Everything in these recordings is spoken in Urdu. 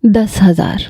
10,000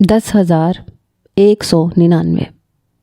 10,199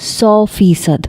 100%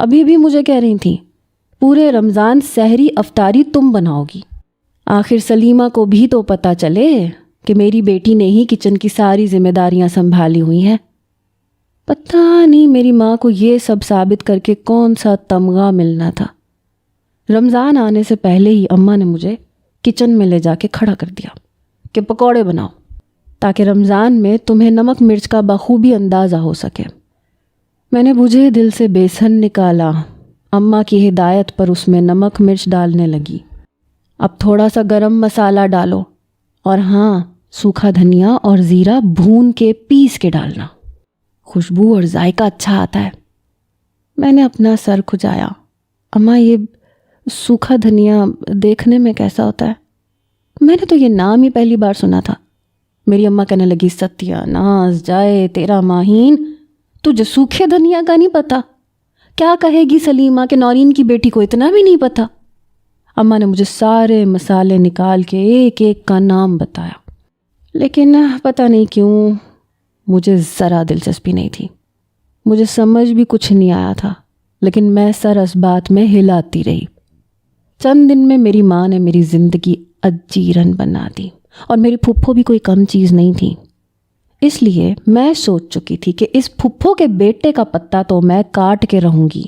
ابھی بھی مجھے کہہ رہی تھیں پورے رمضان سحری افطاری تم بناؤ گی۔ آخر سلیمہ کو بھی تو پتہ چلے کہ میری بیٹی نے ہی کچن کی ساری ذمہ داریاں سنبھالی ہوئی ہیں۔ پتہ نہیں میری ماں کو یہ سب ثابت کر کے کون سا تمغہ ملنا تھا۔ رمضان آنے سے پہلے ہی اماں نے مجھے کچن میں لے جا کے کھڑا کر دیا کہ پکوڑے بناؤ تاکہ رمضان میں تمہیں نمک مرچ کا بخوبی اندازہ ہو سکے۔ میں نے بجھے دل سے بیسن نکالا، اماں کی ہدایت پر اس میں نمک مرچ ڈالنے لگی۔ اب تھوڑا سا گرم مسالہ ڈالو، اور ہاں سوکھا دھنیا اور زیرہ بھون کے پیس کے ڈالنا، خوشبو اور ذائقہ اچھا آتا ہے۔ میں نے اپنا سر کھجایا۔ اماں یہ سوکھا دھنیا دیکھنے میں کیسا ہوتا ہے؟ میں نے تو یہ نام ہی پہلی بار سنا تھا۔ میری اماں کہنے لگی ستیہ ناز جائے تیرا ماہین، تجھے سوکھے دھنیا کا نہیں پتا؟ کیا کہے گی سلیمہ کہ نورین کی بیٹی کو اتنا بھی نہیں پتا؟ اماں نے مجھے سارے مسالے نکال کے ایک ایک کا نام بتایا، لیکن پتہ نہیں کیوں مجھے ذرا دلچسپی نہیں تھی۔ مجھے سمجھ بھی کچھ نہیں آیا تھا، لیکن میں سر اس بات میں ہلاتی رہی۔ چند دن میں میری ماں نے میری زندگی اجیرن بنا دی، اور میری پھپھو بھی کوئی کم چیز نہیں تھی۔ اس لیے میں سوچ چکی تھی کہ اس پھپھو کے بیٹے کا پتہ تو میں کاٹ کے رہوں گی،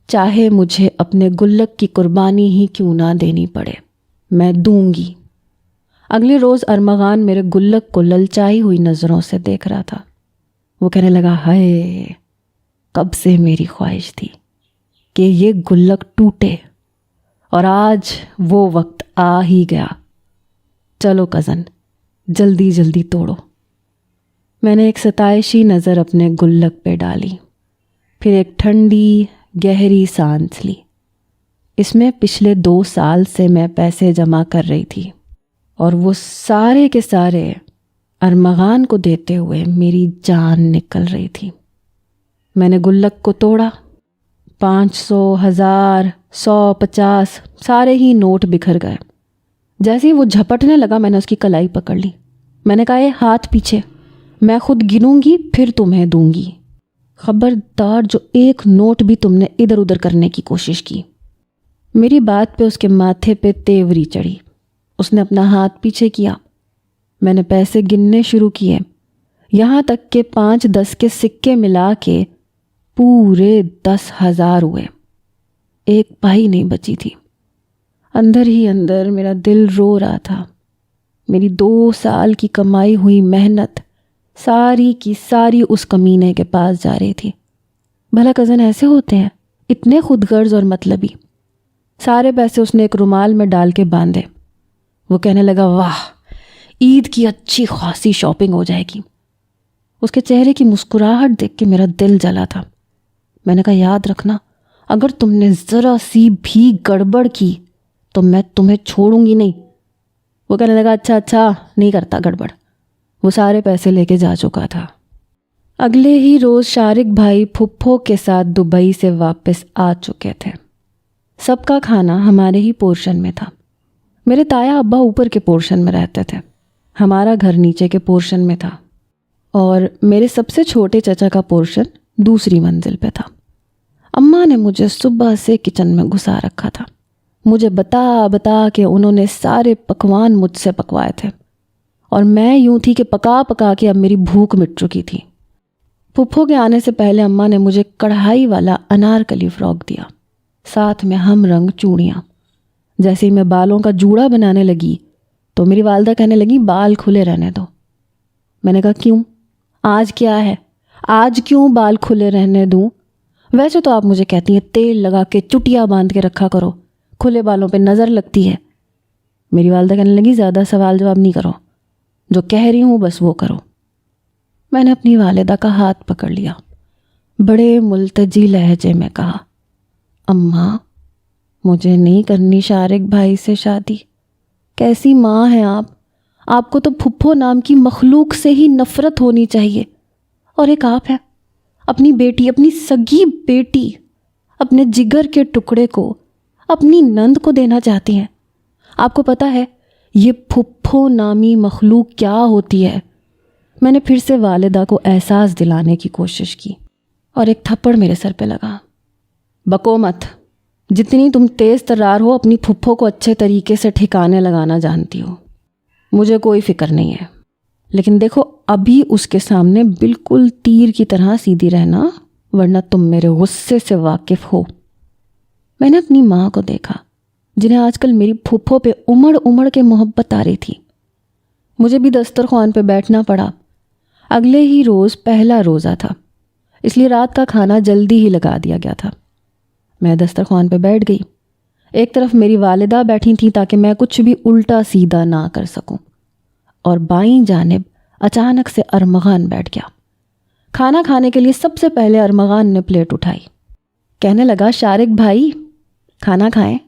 چاہے مجھے اپنے گلک کی قربانی ہی کیوں نہ دینی پڑے، میں دوں گی۔ اگلے روز ارمغان میرے گلک کو للچائی ہوئی نظروں سے دیکھ رہا تھا۔ وہ کہنے لگا ہائے، کب سے میری خواہش تھی کہ یہ گلک ٹوٹے، اور آج وہ وقت آ ہی گیا۔ چلو کزن، جلدی جلدی توڑو۔ میں نے ایک ستائشی نظر اپنے گلک پہ ڈالی، پھر ایک ٹھنڈی گہری سانس لی۔ اس میں پچھلے 2 سال سے میں پیسے جمع کر رہی تھی، اور وہ سارے کے سارے ارمغان کو دیتے ہوئے میری جان نکل رہی تھی۔ میں نے گلک کو توڑا، 500، 1000، 100، 50 سارے ہی نوٹ بکھر گئے۔ جیسے ہی وہ جھپٹنے لگا میں نے اس کی کلائی پکڑ لی۔ میں نے کہا یہ ہاتھ پیچھے، میں خود گنوں گی پھر تمہیں دوں گی۔ خبردار جو ایک نوٹ بھی تم نے ادھر ادھر کرنے کی کوشش کی۔ میری بات پہ اس کے ماتھے پہ تیوری چڑھی۔ اس نے اپنا ہاتھ پیچھے کیا۔ میں نے پیسے گننے شروع کیے، یہاں تک کہ 5-10 کے سکے ملا کے پورے 10,000 ہوئے۔ ایک پائی نہیں بچی تھی۔ اندر ہی اندر میرا دل رو رہا تھا۔ میری 2 سال کی کمائی ہوئی محنت ساری کی ساری اس کمینے کے پاس جا رہی تھی۔ بھلا کزن ایسے ہوتے ہیں، اتنے خود غرض اور مطلبی۔ سارے پیسے اس نے ایک رومال میں ڈال کے باندھے۔ وہ کہنے لگا واہ، عید کی اچھی خاصی شاپنگ ہو جائے گی۔ اس کے چہرے کی مسکراہٹ دیکھ کے میرا دل جلا تھا۔ میں نے کہا یاد رکھنا، اگر تم نے ذرا سی بھی گڑبڑ کی تو میں تمہیں چھوڑوں گی نہیں۔ وہ کہنے لگا اچھا نہیں کرتا گڑبڑ۔ وہ سارے پیسے لے کے جا چکا تھا۔ اگلے ہی روز شارق بھائی پھپھو کے ساتھ دبئی سے واپس آ چکے تھے۔ سب کا کھانا ہمارے ہی پورشن میں تھا۔ میرے تایا ابا اوپر کے پورشن میں رہتے تھے، ہمارا گھر نیچے کے پورشن میں تھا، اور میرے سب سے چھوٹے چچا کا پورشن دوسری منزل پہ تھا۔ اماں نے مجھے صبح سے کچن میں گھسا رکھا تھا۔ مجھے بتا کے انہوں نے سارے پکوان مجھ سے پکوائے تھے، اور میں یوں تھی کہ پکا کے اب میری بھوک مٹ چکی تھی۔ پھپھو کے آنے سے پہلے اماں نے مجھے کڑھائی والا انارکلی فراک دیا، ساتھ میں ہم رنگ چوڑیاں۔ جیسے ہی میں بالوں کا جوڑا بنانے لگی تو میری والدہ کہنے لگی بال کھلے رہنے دو۔ میں نے کہا کیوں؟ آج کیا ہے؟ آج کیوں بال کھلے رہنے دوں؟ ویسے تو آپ مجھے کہتی ہیں تیل لگا کے چٹیا باندھ کے رکھا کرو، کھلے بالوں پہ نظر لگتی ہے۔ میری والدہ کہنے لگی زیادہ سوال جواب نہیں کرو، جو کہہ رہی ہوں بس وہ کرو۔ میں نے اپنی والدہ کا ہاتھ پکڑ لیا، بڑے ملتجی لہجے میں کہا اماں مجھے نہیں کرنی شارق بھائی سے شادی۔ کیسی ماں ہیں آپ کو تو پھپھو نام کی مخلوق سے ہی نفرت ہونی چاہیے، اور ایک آپ ہے اپنی بیٹی، اپنی سگی بیٹی، اپنے جگر کے ٹکڑے کو اپنی نند کو دینا چاہتی ہیں۔ آپ کو پتہ ہے یہ پھپھو نامی مخلوق کیا ہوتی ہے؟ میں نے پھر سے والدہ کو احساس دلانے کی کوشش کی، اور ایک تھپڑ میرے سر پہ لگا۔ بکو مت، جتنی تم تیز ترار ہو اپنی پھپھو کو اچھے طریقے سے ٹھکانے لگانا جانتی ہو، مجھے کوئی فکر نہیں ہے، لیکن دیکھو ابھی اس کے سامنے بالکل تیر کی طرح سیدھی رہنا، ورنہ تم میرے غصے سے واقف ہو۔ میں نے اپنی ماں کو دیکھا جنہیں آج کل میری پھپھو پہ امڑ امڑ کے محبت آ رہی تھی۔ مجھے بھی دسترخوان پہ بیٹھنا پڑا۔ اگلے ہی روز پہلا روزہ تھا، اس لیے رات کا کھانا جلدی ہی لگا دیا گیا تھا۔ میں دسترخوان پہ بیٹھ گئی۔ ایک طرف میری والدہ بیٹھی تھیں تاکہ میں کچھ بھی الٹا سیدھا نہ کر سکوں، اور بائیں جانب اچانک سے ارمغان بیٹھ گیا۔ کھانا کھانے کے لیے سب سے پہلے ارمغان نے پلیٹ اٹھائی۔ کہنے لگا، شارق بھائی کھانا کھائیں،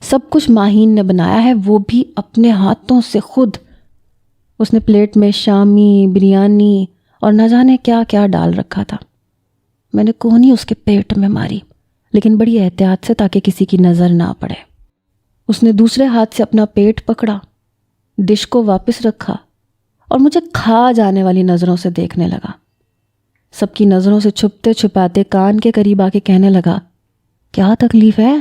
سب کچھ ماہین نے بنایا ہے، وہ بھی اپنے ہاتھوں سے خود۔ اس نے پلیٹ میں شامی، بریانی اور نہ جانے کیا کیا ڈال رکھا تھا۔ میں نے کونی اس کے پیٹ میں ماری، لیکن بڑی احتیاط سے تاکہ کسی کی نظر نہ پڑے۔ اس نے دوسرے ہاتھ سے اپنا پیٹ پکڑا، ڈش کو واپس رکھا اور مجھے کھا جانے والی نظروں سے دیکھنے لگا۔ سب کی نظروں سے چھپتے چھپاتے کان کے قریب آ کے کہنے لگا، کیا تکلیف ہے؟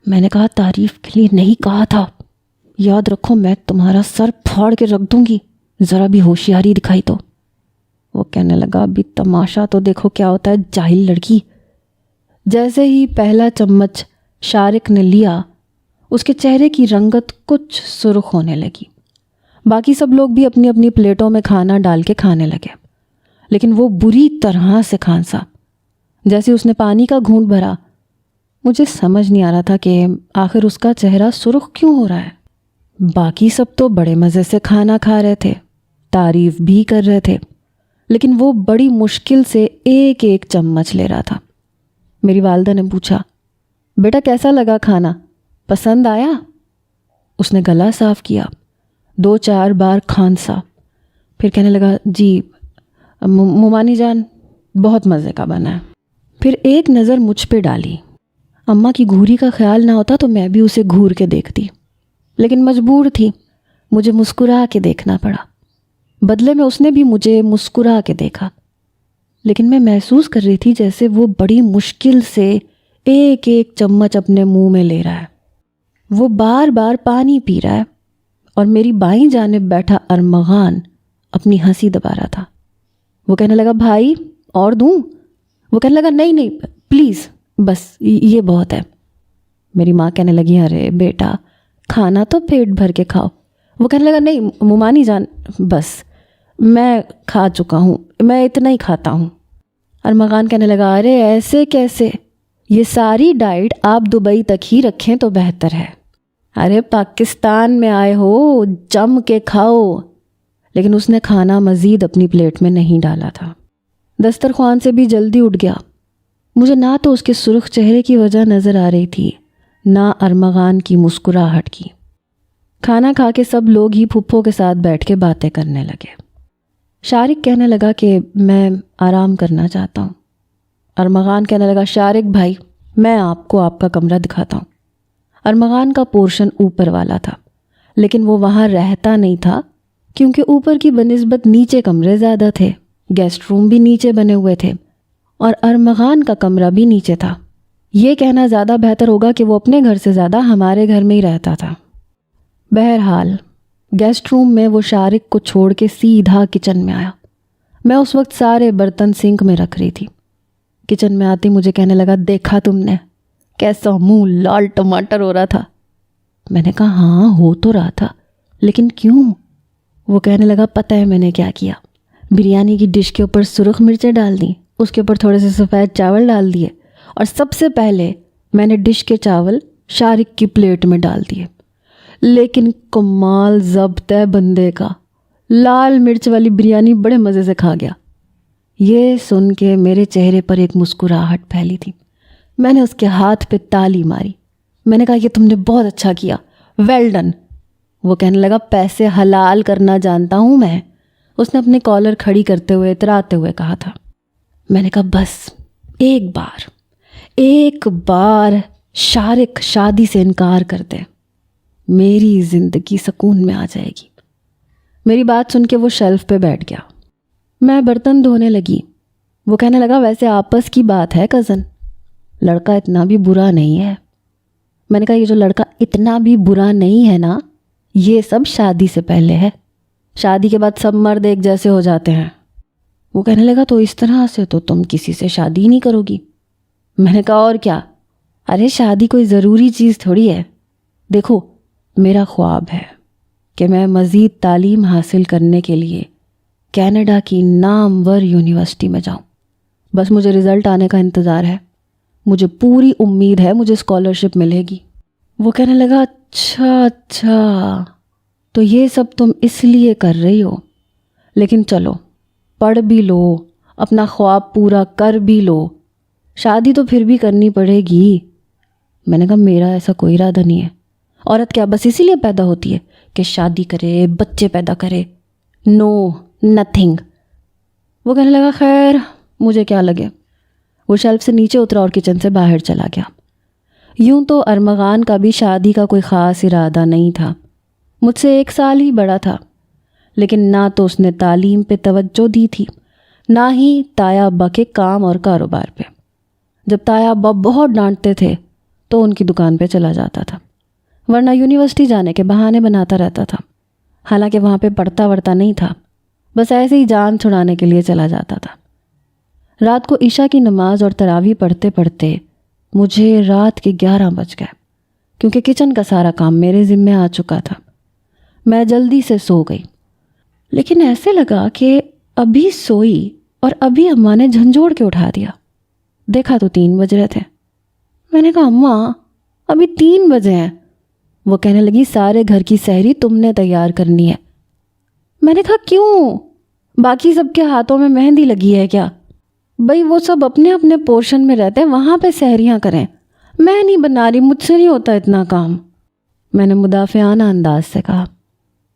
میں نے کہا، تعریف کے لیے نہیں کہا تھا، یاد رکھو میں تمہارا سر پھاڑ کے رکھ دوں گی ذرا بھی ہوشیاری دکھائی تو۔ وہ کہنے لگا، ابھی تماشا تو دیکھو کیا ہوتا ہے جاہل لڑکی۔ جیسے ہی پہلا چمچ شارق نے لیا، اس کے چہرے کی رنگت کچھ سرخ ہونے لگی۔ باقی سب لوگ بھی اپنی اپنی پلیٹوں میں کھانا ڈال کے کھانے لگے، لیکن وہ بری طرح سے کھانسا۔ جیسے اس نے پانی کا گھونٹ بھرا، مجھے سمجھ نہیں آ رہا تھا کہ آخر اس کا چہرہ سرخ کیوں ہو رہا ہے۔ باقی سب تو بڑے مزے سے کھانا کھا رہے تھے، تعریف بھی کر رہے تھے، لیکن وہ بڑی مشکل سے ایک ایک چمچ لے رہا تھا۔ میری والدہ نے پوچھا، بیٹا کیسا لگا کھانا، پسند آیا؟ اس نے گلا صاف کیا، 2-4 بار کھانسا، پھر کہنے لگا، جی مومانی جان بہت مزے کا بنا ہے۔ پھر ایک نظر مجھ پہ ڈالی۔ اماں کی گھوری کا خیال نہ ہوتا تو میں بھی اسے گھور کے دیکھتی، لیکن مجبور تھی، مجھے مسکرا کے دیکھنا پڑا۔ بدلے میں اس نے بھی مجھے مسکرا کے دیکھا، لیکن میں محسوس کر رہی تھی جیسے وہ بڑی مشکل سے ایک ایک چمچ اپنے منہ میں لے رہا ہے۔ وہ بار بار پانی پی رہا ہے، اور میری بائیں جانب بیٹھا ارمغان اپنی ہنسی دبا رہا تھا۔ وہ کہنے لگا، بھائی اور دوں؟ وہ کہنے لگا، نہیں نہیں پلیز، بس یہ بہت ہے۔ میری ماں کہنے لگی، ارے بیٹا کھانا تو پیٹ بھر کے کھاؤ۔ وہ کہنے لگا، نہیں مومانی جان بس میں کھا چکا ہوں، میں اتنا ہی کھاتا ہوں۔ ارمغان کہنے لگا، ارے ایسے کیسے، یہ ساری ڈائٹ آپ دبئی تک ہی رکھیں تو بہتر ہے۔ ارے پاکستان میں آئے ہو، جم کے کھاؤ۔ لیکن اس نے کھانا مزید اپنی پلیٹ میں نہیں ڈالا تھا۔ دسترخوان سے بھی جلدی اٹھ گیا۔ مجھے نہ تو اس کے سرخ چہرے کی وجہ نظر آ رہی تھی، نہ ارمغان کی مسکراہٹ کی۔ کھانا کھا کے سب لوگ ہی پھپھو کے ساتھ بیٹھ کے باتیں کرنے لگے۔ شارق کہنے لگا کہ میں آرام کرنا چاہتا ہوں۔ ارمغان کہنے لگا، شارق بھائی میں آپ کو آپ کا کمرہ دکھاتا ہوں۔ ارمغان کا پورشن اوپر والا تھا، لیکن وہ وہاں رہتا نہیں تھا کیونکہ اوپر کی بنسبت نیچے کمرے زیادہ تھے، گیسٹ روم بھی نیچے بنے ہوئے تھے، اور ارمغان کا کمرہ بھی نیچے تھا۔ یہ کہنا زیادہ بہتر ہوگا کہ وہ اپنے گھر سے زیادہ ہمارے گھر میں ہی رہتا تھا۔ بہرحال گیسٹ روم میں وہ شارق کو چھوڑ کے سیدھا کچن میں آیا۔ میں اس وقت سارے برتن سنک میں رکھ رہی تھی۔ کچن میں آتے مجھے کہنے لگا، دیکھا تم نے کیسا منہ لال ٹماٹر ہو رہا تھا؟ میں نے کہا، ہاں ہو تو رہا تھا، لیکن کیوں؟ وہ کہنے لگا، پتہ ہے میں نے کیا کیا؟ بریانی کی ڈش کے اوپر سرخ مرچیں ڈال دیں، اس کے اوپر تھوڑے سے سفید چاول ڈال دیے، اور سب سے پہلے میں نے ڈش کے چاول شارق کی پلیٹ میں ڈال دیے۔ لیکن کمال ضبط ہے بندے کا، لال مرچ والی بریانی بڑے مزے سے کھا گیا۔ یہ سن کے میرے چہرے پر ایک مسکراہٹ پھیلی تھی۔ میں نے اس کے ہاتھ پہ تالی ماری۔ میں نے کہا، یہ تم نے بہت اچھا کیا، ویل ڈن۔ وہ کہنے لگا، پیسے حلال کرنا جانتا ہوں میں۔ اس نے اپنے کالر کھڑی کرتے ہوئے اتراتے ہوئے کہا تھا۔ میں نے کہا، بس ایک بار شارق شادی سے انکار کر دے، میری زندگی سکون میں آ جائے گی۔ میری بات سن کے وہ شیلف پہ بیٹھ گیا۔ میں برتن دھونے لگی۔ وہ کہنے لگا، ویسے آپس کی بات ہے کزن، لڑکا اتنا بھی برا نہیں ہے۔ میں نے کہا یہ جو لڑکا اتنا بھی برا نہیں ہے نا، یہ سب شادی سے پہلے ہے، شادی کے بعد سب مرد ایک جیسے ہو جاتے ہیں۔ وہ کہنے لگا تو اس طرح سے تو تم کسی سے شادی نہیں کرو گی۔ میں نے کہا اور کیا، ارے شادی کوئی ضروری چیز تھوڑی ہے۔ دیکھو میرا خواب ہے کہ میں مزید تعلیم حاصل کرنے کے لیے کینیڈا کی نامور یونیورسٹی میں جاؤں، بس مجھے رزلٹ آنے کا انتظار ہے، مجھے پوری امید ہے مجھے اسکالرشپ ملے گی۔ وہ کہنے لگا اچھا تو یہ سب تم اس لیے کر رہی ہو، لیکن چلو پڑھ بھی لو، اپنا خواب پورا کر بھی لو، شادی تو پھر بھی کرنی پڑے گی۔ میں نے کہا میرا ایسا کوئی ارادہ نہیں ہے، عورت کیا بس اسی لیے پیدا ہوتی ہے کہ شادی کرے، بچے پیدا کرے؟ نو نتھنگ۔ وہ کہنے لگا خیر مجھے کیا لگے۔ وہ شیلف سے نیچے اترا اور کچن سے باہر چلا گیا۔ یوں تو ارمغان کا بھی شادی کا کوئی خاص ارادہ نہیں تھا، مجھ سے 1 سال ہی بڑا تھا، لیکن نہ تو اس نے تعلیم پہ توجہ دی تھی، نہ ہی تایا ابا کے کام اور کاروبار پہ۔ جب تایا ابا بہت ڈانٹتے تھے تو ان کی دکان پہ چلا جاتا تھا، ورنہ یونیورسٹی جانے کے بہانے بناتا رہتا تھا۔ حالانکہ وہاں پہ پڑھتا وڑھتا نہیں تھا، بس ایسے ہی جان چھڑانے کے لیے چلا جاتا تھا۔ رات کو عشاء کی نماز اور تراویح پڑھتے پڑھتے مجھے رات کے 11 بج گئے، کیونکہ کچن کا سارا کام میرے ذمے آ چکا تھا۔ میں جلدی سے سو گئی، لیکن ایسے لگا کہ ابھی سوئی اور ابھی اماں نے جھنجھوڑ کے اٹھا دیا۔ دیکھا تو 3 بج رہے تھے۔ میں نے کہا اماں ابھی 3 بجے ہیں۔ وہ کہنے لگی سارے گھر کی سحری تم نے تیار کرنی ہے۔ میں نے کہا کیوں؟ باقی سب کے ہاتھوں میں مہندی لگی ہے کیا؟ بھئی وہ سب اپنے اپنے پورشن میں رہتے ہیں، وہاں پہ سحریاں کریں، میں نہیں بنا رہی، مجھ سے نہیں ہوتا اتنا کام۔ میں نے مدافعانہ انداز سے کہا۔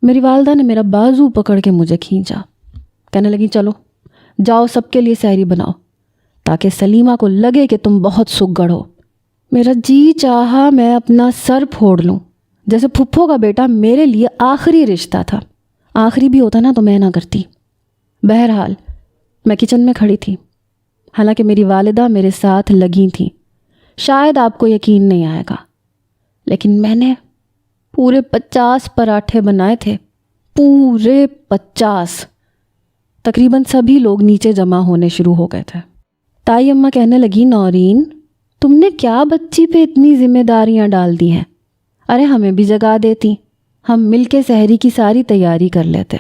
میری والدہ نے میرا بازو پکڑ کے مجھے کھینچا، کہنے لگی چلو جاؤ سب کے لیے سحری بناؤ تاکہ سلیمہ کو لگے کہ تم بہت سگڑ ہو۔ میرا جی چاہا میں اپنا سر پھوڑ لوں، جیسے پھپھو کا بیٹا میرے لیے آخری رشتہ تھا، آخری بھی ہوتا نا تو میں نہ کرتی۔ بہرحال میں کچن میں کھڑی تھی، حالانکہ میری والدہ میرے ساتھ لگی تھیں۔ شاید آپ کو یقین نہیں آئے گا، لیکن میں نے پورے 50 پراٹھے بنائے تھے، پورے 50۔ تقریباً سبھی لوگ نیچے جمع ہونے شروع ہو گئے تھے۔ تائی اماں کہنے لگی نورین تم نے کیا بچی پہ اتنی ذمہ داریاں ڈال دی ہیں؟ ارے ہمیں بھی جگا دیتی، ہم مل کے سحری کی ساری تیاری کر لیتے۔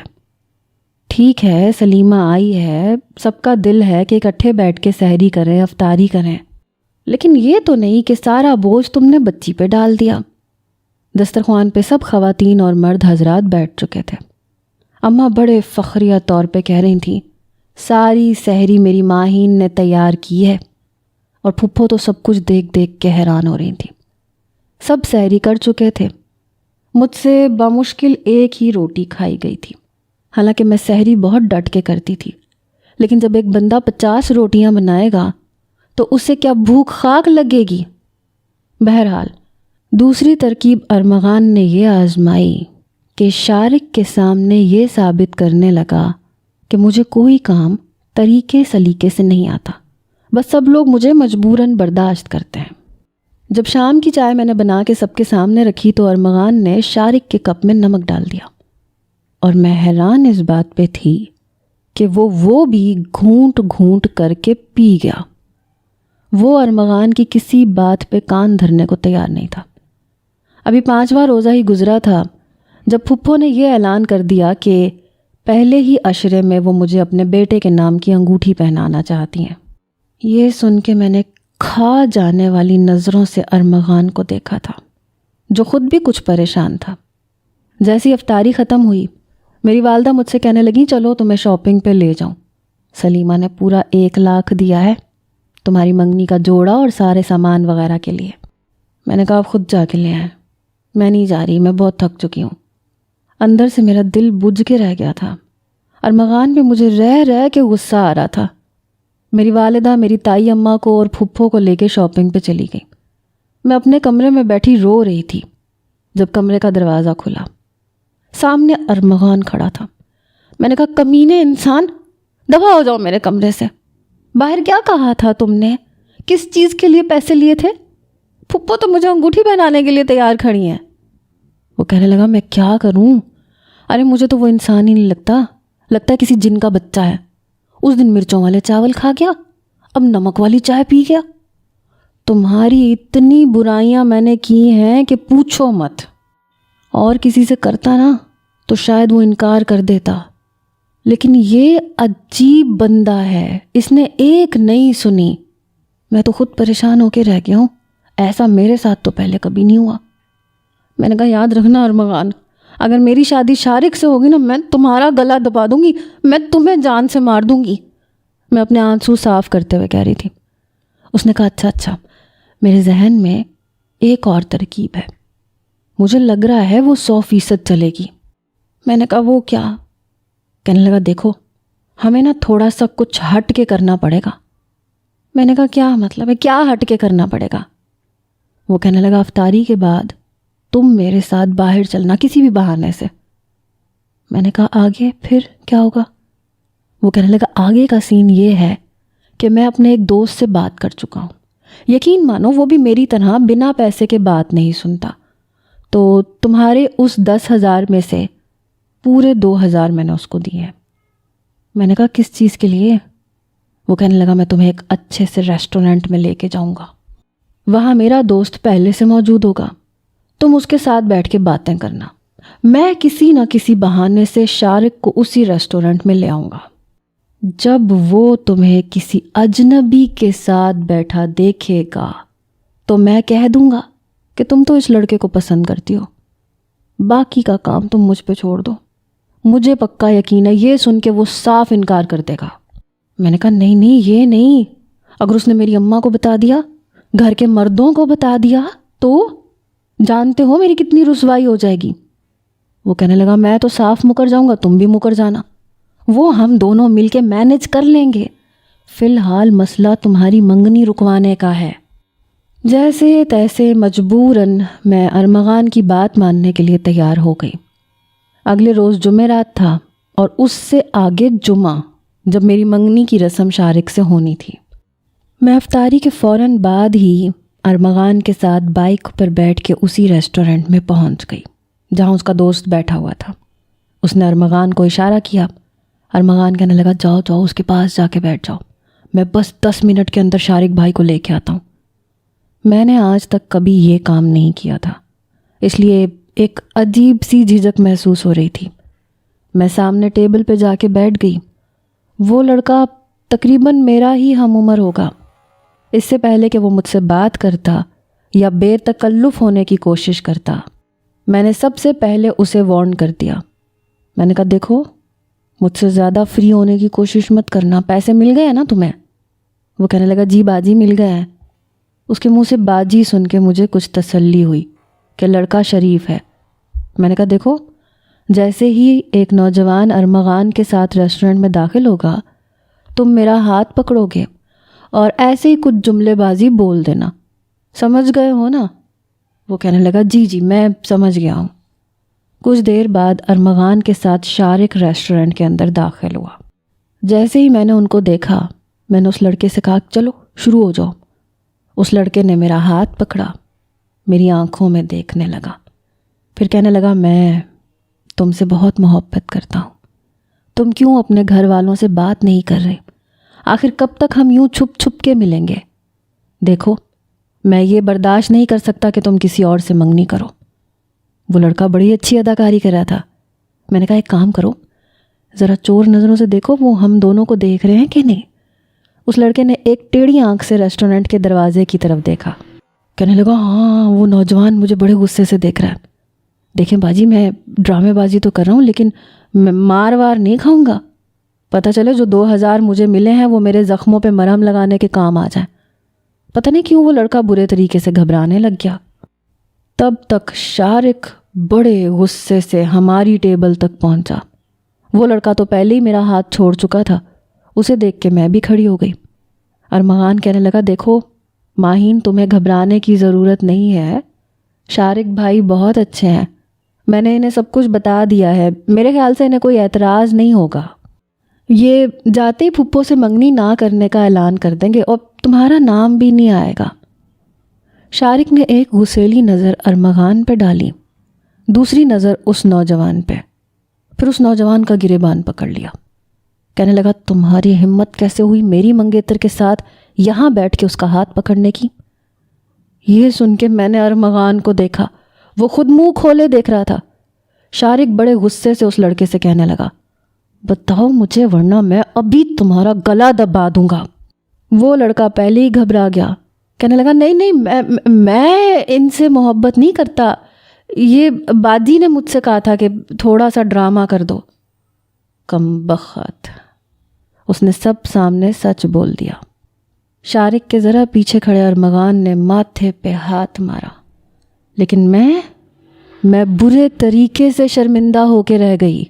ٹھیک ہے سلیمہ آئی ہے، سب کا دل ہے کہ اکٹھے بیٹھ کے سحری کریں، افطاری کریں، لیکن یہ تو نہیں کہ سارا بوجھ تم نے بچی پہ ڈال دیا۔ دسترخوان پہ سب خواتین اور مرد حضرات بیٹھ چکے تھے۔ اماں بڑے فخریہ طور پہ کہہ رہی تھیں ساری سحری میری ماہین نے تیار کی ہے، اور پھپھو تو سب کچھ دیکھ دیکھ کے حیران ہو رہی تھیں۔ سب سحری کر چکے تھے، مجھ سے بمشکل ایک ہی روٹی کھائی گئی تھی، حالانکہ میں سحری بہت ڈٹ کے کرتی تھی، لیکن جب ایک بندہ 50 روٹیاں بنائے گا تو اسے کیا بھوک خاک لگے گی۔ بہرحال دوسری ترکیب ارمغان نے یہ آزمائی کہ شارق کے سامنے یہ ثابت کرنے لگا کہ مجھے کوئی کام طریقے سلیقے سے نہیں آتا، بس سب لوگ مجھے مجبوراً برداشت کرتے ہیں۔ جب شام کی چائے میں نے بنا کے سب کے سامنے رکھی تو ارمغان نے شارق کے کپ میں نمک ڈال دیا، اور میں حیران اس بات پہ تھی کہ وہ بھی گھونٹ گھونٹ کر کے پی گیا۔ وہ ارمغان کی کسی بات پہ کان دھرنے کو تیار نہیں تھا۔ ابھی 5واں روزہ ہی گزرا تھا جب پھپھو نے یہ اعلان کر دیا کہ پہلے ہی عشرے میں وہ مجھے اپنے بیٹے کے نام کی انگوٹھی پہنانا چاہتی ہیں۔ یہ سن کے میں نے کھا جانے والی نظروں سے ارمغان کو دیکھا تھا، جو خود بھی کچھ پریشان تھا۔ جیسی افطاری ختم ہوئی میری والدہ مجھ سے کہنے لگی چلو تمہیں شاپنگ پہ لے جاؤں، سلیمہ نے پورا 1 لاکھ دیا ہے تمہاری منگنی کا جوڑا اور سارے سامان وغیرہ کے لیے۔ میں نے کہا آپ خود جا کے لے آئیں، میں نہیں جا رہی، میں بہت تھک چکی ہوں۔ اندر سے میرا دل بجھ کے رہ گیا تھا، ارمغان پہ مجھے رہ کے غصہ آ رہا تھا۔ میری والدہ میری تائی اماں کو اور پھپھو کو لے کے شاپنگ پہ چلی گئی۔ میں اپنے کمرے میں بیٹھی رو رہی تھی جب کمرے کا دروازہ کھلا۔ سامنے ارمغان کھڑا تھا۔ میں نے کہا کمینے انسان، دفع ہو جاؤ میرے کمرے سے، باہر کیا کہا تھا تم نے کس چیز کے لیے پیسے لیے تھے؟ پھپھو تو مجھے انگوٹھی پہنانے کے لیے تیار کھڑی ہیں۔ وہ کہنے لگا میں کیا کروں؟ ارے مجھے تو وہ انسان ہی نہیں لگتا ہے کسی جن کا بچہ ہے۔ اس دن مرچوں والے چاول کھا گیا، اب نمک والی چائے پی گیا۔ تمہاری اتنی برائیاں میں نے کی ہیں کہ پوچھو مت۔ اور کسی سے کرتا نا تو شاید وہ انکار کر دیتا، لیکن یہ عجیب بندہ ہے، اس نے ایک نہیں سنی۔ میں تو خود پریشان ہو کے رہ گیا ہوں، ایسا میرے ساتھ تو پہلے کبھی نہیں ہوا۔ میں نے کہا یاد رکھنا ارمغان، اگر میری شادی شارق سے ہوگی نا، میں تمہارا گلا دبا دوں گی، میں تمہیں جان سے مار دوں گی۔ میں اپنے آنسو صاف کرتے ہوئے کہہ رہی تھی۔ اس نے کہا اچھا، میرے ذہن میں ایک اور ترکیب ہے، مجھے لگ رہا ہے وہ 100% چلے گی۔ میں نے کہا وہ کیا؟ کہنے لگا دیکھو ہمیں نا تھوڑا سا کچھ ہٹ کے کرنا پڑے گا۔ میں نے کہا کیا مطلب ہے، کیا ہٹ کے کرنا پڑے گا؟ وہ کہنے لگا افطاری کے بعد تم میرے ساتھ باہر چلنا کسی بھی بہانے سے۔ میں نے کہا آگے پھر کیا ہوگا؟ وہ کہنے لگا آگے کا سین یہ ہے کہ میں اپنے ایک دوست سے بات کر چکا ہوں، یقین مانو وہ بھی میری طرح بنا پیسے کے بات نہیں سنتا، تو تمہارے اس 10,000 میں سے پورے 2,000 میں نے اس کو دیے ہیں۔ میں نے کہا کس چیز کے لیے؟ وہ کہنے لگا میں تمہیں ایک اچھے سے ریسٹورنٹ میں لے کے جاؤں گا، وہاں میرا دوست پہلے سے موجود ہوگا، تم اس کے ساتھ بیٹھ کے باتیں کرنا، میں کسی نہ کسی بہانے سے شارق کو اسی ریسٹورنٹ میں لے آؤں گا۔ جب وہ تمہیں کسی اجنبی کے ساتھ بیٹھا دیکھے گا تو میں کہہ دوں گا کہ تم تو اس لڑکے کو پسند کرتی ہو، باقی کا کام تم مجھ پہ چھوڑ دو۔ مجھے پکا یقین ہے یہ سن کے وہ صاف انکار کر دے گا۔ میں نے کہا نہیں یہ نہیں، اگر اس نے میری اماں کو بتا دیا، گھر کے مردوں کو بتا دیا تو جانتے ہو میری کتنی رسوائی ہو جائے گی۔ وہ کہنے لگا میں تو صاف مکر جاؤں گا، تم بھی مکر جانا، وہ ہم دونوں مل کے مینج کر لیں گے، فی الحال مسئلہ تمہاری منگنی رکوانے کا ہے۔ جیسے تیسے مجبوراً میں ارمغان کی بات ماننے کے لیے تیار ہو گئی۔ اگلے روز جمعرات تھا اور اس سے آگے جمعہ، جب میری منگنی کی رسم شارق سے ہونی تھی۔ میں افطاری کے فوراً بعد ہی ارمغان کے ساتھ بائک پر بیٹھ کے اسی ریسٹورنٹ میں پہنچ گئی جہاں اس کا دوست بیٹھا ہوا تھا۔ اس نے ارمغان کو اشارہ کیا۔ ارمغان کہنے لگا جاؤ اس کے پاس جا کے بیٹھ جاؤ، میں بس 10 منٹ کے اندر شارق بھائی کو لے کے آتا ہوں۔ میں نے آج تک کبھی یہ کام نہیں کیا تھا، اس لیے ایک عجیب سی جھجک محسوس ہو رہی تھی۔ میں سامنے ٹیبل پہ جا کے بیٹھ گئی۔ وہ لڑکا تقریباً میرا ہی ہم عمر ہوگا۔ اس سے پہلے کہ وہ مجھ سے بات کرتا یا بے تکلف ہونے کی کوشش کرتا، میں نے سب سے پہلے اسے وارن کر دیا۔ میں نے کہا دیکھو مجھ سے زیادہ فری ہونے کی کوشش مت کرنا، پیسے مل گئے ہیں نا تمہیں؟ وہ کہنے لگا جی باجی مل گئے ہیں۔ اس کے منہ سے باجی سن کے مجھے کچھ تسلی ہوئی کہ لڑکا شریف ہے۔ میں نے کہا دیکھو جیسے ہی ایک نوجوان ارمغان کے ساتھ ریسٹورنٹ میں داخل ہوگا تم میرا ہاتھ پکڑو گے اور ایسے ہی کچھ جملے بازی بول دینا، سمجھ گئے ہو نا؟ وہ کہنے لگا جی میں سمجھ گیا ہوں۔ کچھ دیر بعد ارمغان کے ساتھ شارق ریسٹورنٹ کے اندر داخل ہوا۔ جیسے ہی میں نے ان کو دیکھا میں نے اس لڑکے سے کہا چلو شروع ہو جاؤ۔ اس لڑکے نے میرا ہاتھ پکڑا، میری آنکھوں میں دیکھنے لگا، پھر کہنے لگا میں تم سے بہت محبت کرتا ہوں، تم کیوں اپنے گھر والوں سے بات نہیں کر رہے؟ آخر کب تک ہم یوں چھپ چھپ کے ملیں گے؟ دیکھو میں یہ برداشت نہیں کر سکتا کہ تم کسی اور سے منگنی کرو۔ وہ لڑکا بڑی اچھی اداکاری کر رہا تھا۔ میں نے کہا ایک کام کرو، ذرا چور نظروں سے دیکھو وہ ہم دونوں کو دیکھ رہے ہیں کہ نہیں۔ اس لڑکے نے ایک ٹیڑھی آنکھ سے ریسٹورنٹ کے دروازے کی طرف دیکھا، کہنے لگا ہاں وہ نوجوان مجھے بڑے غصے سے دیکھ رہا ہے۔ دیکھیں باجی میں ڈرامے بازی تو کر رہا ہوں لیکن میں مار وار نہیں کھاؤں گا، پتہ چلے جو 2,000 مجھے ملے ہیں وہ میرے زخموں پہ مرہم لگانے کے کام آ جائیں۔ پتہ نہیں کیوں وہ لڑکا برے طریقے سے گھبرانے لگ گیا۔ تب تک شارق بڑے غصے سے ہماری ٹیبل تک پہنچا۔ وہ لڑکا تو پہلے ہی میرا ہاتھ چھوڑ چکا تھا، اسے دیکھ کے میں بھی کھڑی ہو گئی۔ ارمغان کہنے لگا دیکھو ماہین تمہیں گھبرانے کی ضرورت نہیں ہے، شارق بھائی بہت اچھے ہیں، میں نے انہیں سب کچھ بتا دیا ہے، میرے خیال سے انہیں کوئی اعتراض نہیں ہوگا۔ یہ جاتے ہی پھپھو سے منگنی نہ کرنے کا اعلان کر دیں گے اور تمہارا نام بھی نہیں آئے گا۔ شارق نے ایک غصیلی نظر ارمغان پہ ڈالی، دوسری نظر اس نوجوان پہ، پھر اس نوجوان کا گریبان پکڑ لیا۔ کہنے لگا تمہاری ہمت کیسے ہوئی میری منگیتر کے ساتھ یہاں بیٹھ کے اس کا ہاتھ پکڑنے کی؟ یہ سن کے میں نے ارمغان کو دیکھا، وہ خود منہ کھولے دیکھ رہا تھا۔ شارق بڑے غصے سے اس لڑکے سے کہنے لگا بتاؤ مجھے ورنہ میں ابھی تمہارا گلا دبا دوں گا۔ وہ لڑکا پہلے ہی گھبرا گیا، کہنے لگا نہیں میں ان سے محبت نہیں کرتا، یہ باجی نے مجھ سے کہا تھا کہ تھوڑا سا ڈرامہ کر دو۔ کم بخت، اس نے سب سامنے سچ بول دیا۔ شارق کے ذرا پیچھے کھڑے ارمغان نے ماتھے پہ ہاتھ مارا، لیکن میں برے طریقے سے شرمندہ ہو کے رہ گئی۔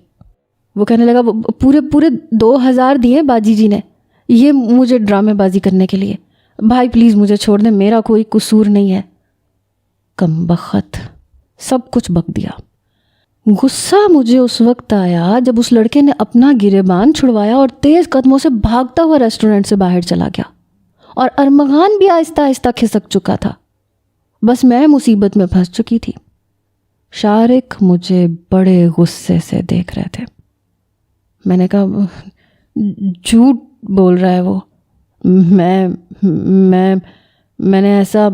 وہ کہنے لگا پورے 2000 دیے باجی جی نے یہ مجھے ڈرامے بازی کرنے کے لیے، بھائی پلیز مجھے چھوڑ دیں، میرا کوئی قصور نہیں ہے۔ کم بخت، سب کچھ بک دیا۔ غصہ مجھے اس وقت آیا جب اس لڑکے نے اپنا گریبان چھڑوایا اور تیز قدموں سے بھاگتا ہوا ریسٹورنٹ سے باہر چلا گیا، اور ارمغان بھی آہستہ آہستہ کھسک چکا تھا۔ بس میں مصیبت میں پھنس چکی تھی۔ شارق مجھے بڑے غصے سے دیکھ رہے تھے۔ میں نے کہا جھوٹ بول رہا ہے وہ، میں نے ایسا،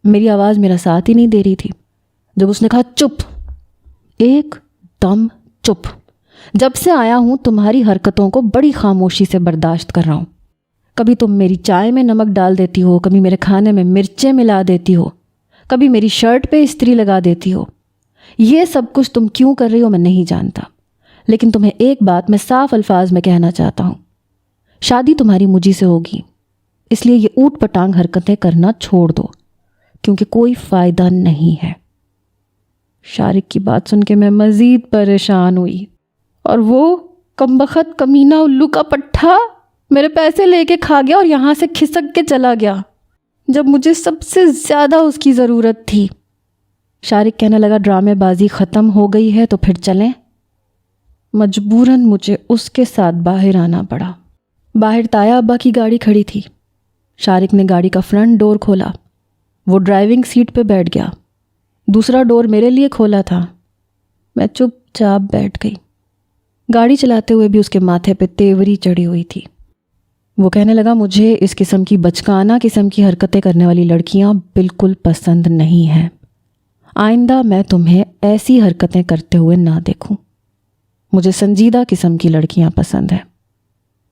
میری آواز میرا ساتھ ہی نہیں دے رہی تھی جب اس نے کہا چپ، ایک دم چپ، جب سے آیا ہوں تمہاری حرکتوں کو بڑی خاموشی سے برداشت کر رہا ہوں۔ کبھی تم میری چائے میں نمک ڈال دیتی ہو، کبھی میرے کھانے میں مرچیں ملا دیتی ہو، کبھی میری شرٹ پہ استری لگا دیتی ہو۔ یہ سب کچھ تم کیوں کر رہی ہو میں نہیں جانتا، لیکن تمہیں ایک بات میں صاف الفاظ میں کہنا چاہتا ہوں، شادی تمہاری مجھی سے ہوگی، اس لیے یہ اوٹ پٹانگ حرکتیں کرنا چھوڑ دو، کیونکہ کوئی فائدہ نہیں ہے۔ شارق کی بات سن کے میں مزید پریشان ہوئی، اور وہ کمبخت کمینہ الو کا پٹھا میرے پیسے لے کے کھا گیا اور یہاں سے کھسک کے چلا گیا جب مجھے سب سے زیادہ اس کی ضرورت تھی۔ شارق کہنے لگا ڈرامے بازی ختم ہو گئی ہے تو پھر چلیں۔ مجبوراً مجھے اس کے ساتھ باہر آنا پڑا۔ باہر تایا ابا کی گاڑی کھڑی تھی۔ شارق نے گاڑی کا فرنٹ ڈور کھولا، وہ ڈرائیونگ سیٹ پہ بیٹھ گیا، دوسرا ڈور میرے لیے کھولا تھا۔ میں چپ چاپ بیٹھ گئی۔ گاڑی چلاتے ہوئے بھی اس کے ماتھے پہ تیوری چڑھی ہوئی تھی۔ وہ کہنے لگا مجھے اس قسم کی بچکانہ قسم کی حرکتیں کرنے والی لڑکیاں بالکل پسند نہیں ہیں۔ آئندہ میں تمہیں ایسی حرکتیں کرتے ہوئے نہ دیکھوں۔ مجھے سنجیدہ قسم کی لڑکیاں پسند ہیں،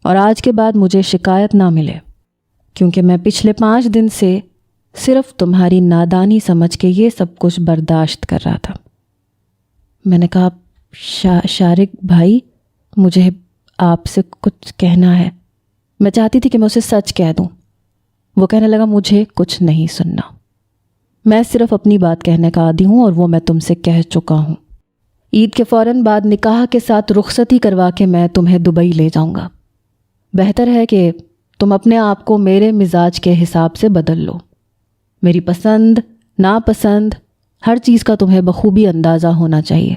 اور آج کے بعد مجھے شکایت نہ ملے، کیونکہ میں پچھلے 5 دن سے صرف تمہاری نادانی سمجھ کے یہ سب کچھ برداشت کر رہا تھا۔ میں نے کہا شارق بھائی مجھے آپ سے کچھ کہنا ہے، میں چاہتی تھی کہ میں اسے سچ کہہ دوں۔ وہ کہنے لگا مجھے کچھ نہیں سننا، میں صرف اپنی بات کہنے کا عادی ہوں، اور وہ میں تم سے کہہ چکا ہوں۔ عید کے فوراً بعد نکاح کے ساتھ رخصتی کروا کے میں تمہیں دبئی لے جاؤں گا۔ بہتر ہے کہ تم اپنے آپ کو میرے مزاج کے حساب سے بدل لو۔ میری پسند ناپسند ہر چیز کا تمہیں بخوبی اندازہ ہونا چاہیے۔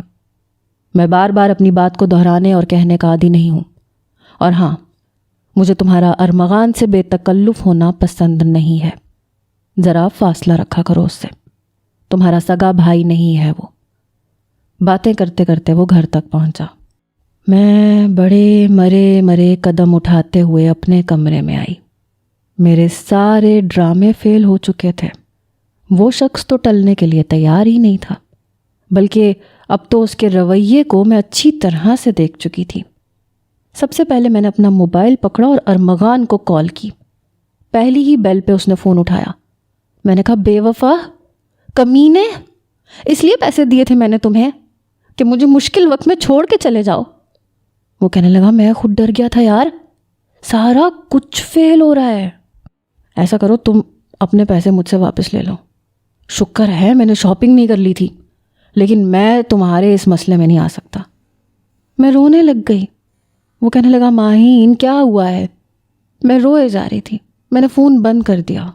میں بار بار اپنی بات کو دہرانے اور کہنے کا عادی نہیں ہوں، اور ہاں مجھے تمہارا ارمغان سے بے تکلف ہونا پسند نہیں ہے۔ ذرا فاصلہ رکھا کرو اس سے، تمہارا سگا بھائی نہیں ہے وہ۔ باتیں کرتے کرتے وہ گھر تک پہنچا۔ میں بڑے مرے قدم اٹھاتے ہوئے اپنے کمرے میں آئی۔ میرے سارے ڈرامے فیل ہو چکے تھے۔ وہ شخص تو ٹلنے کے لیے تیار ہی نہیں تھا، بلکہ اب تو اس کے رویے کو میں اچھی طرح سے دیکھ چکی تھی۔ سب سے پہلے میں نے اپنا موبائل پکڑا اور ارمغان کو کال کی۔ پہلی ہی بیل پہ اس نے فون اٹھایا۔ میں نے کہا بے وفا کمینے، اس لیے پیسے دیے تھے میں نے تمہیں کہ مجھے مشکل وقت میں چھوڑ کے چلے جاؤ۔ وہ کہنے لگا میں خود ڈر گیا تھا یار، سارا کچھ فیل ہو رہا ہے۔ ایسا کرو تم اپنے پیسے مجھ سے واپس لے لو۔ شکر ہے میں نے شاپنگ نہیں کر لی تھی، لیکن میں تمہارے اس مسئلے میں نہیں آ سکتا۔ میں رونے لگ گئی۔ وہ کہنے لگا ماہین کیا ہوا ہے؟ میں روئے جا رہی تھی۔ میں نے فون بند کر دیا۔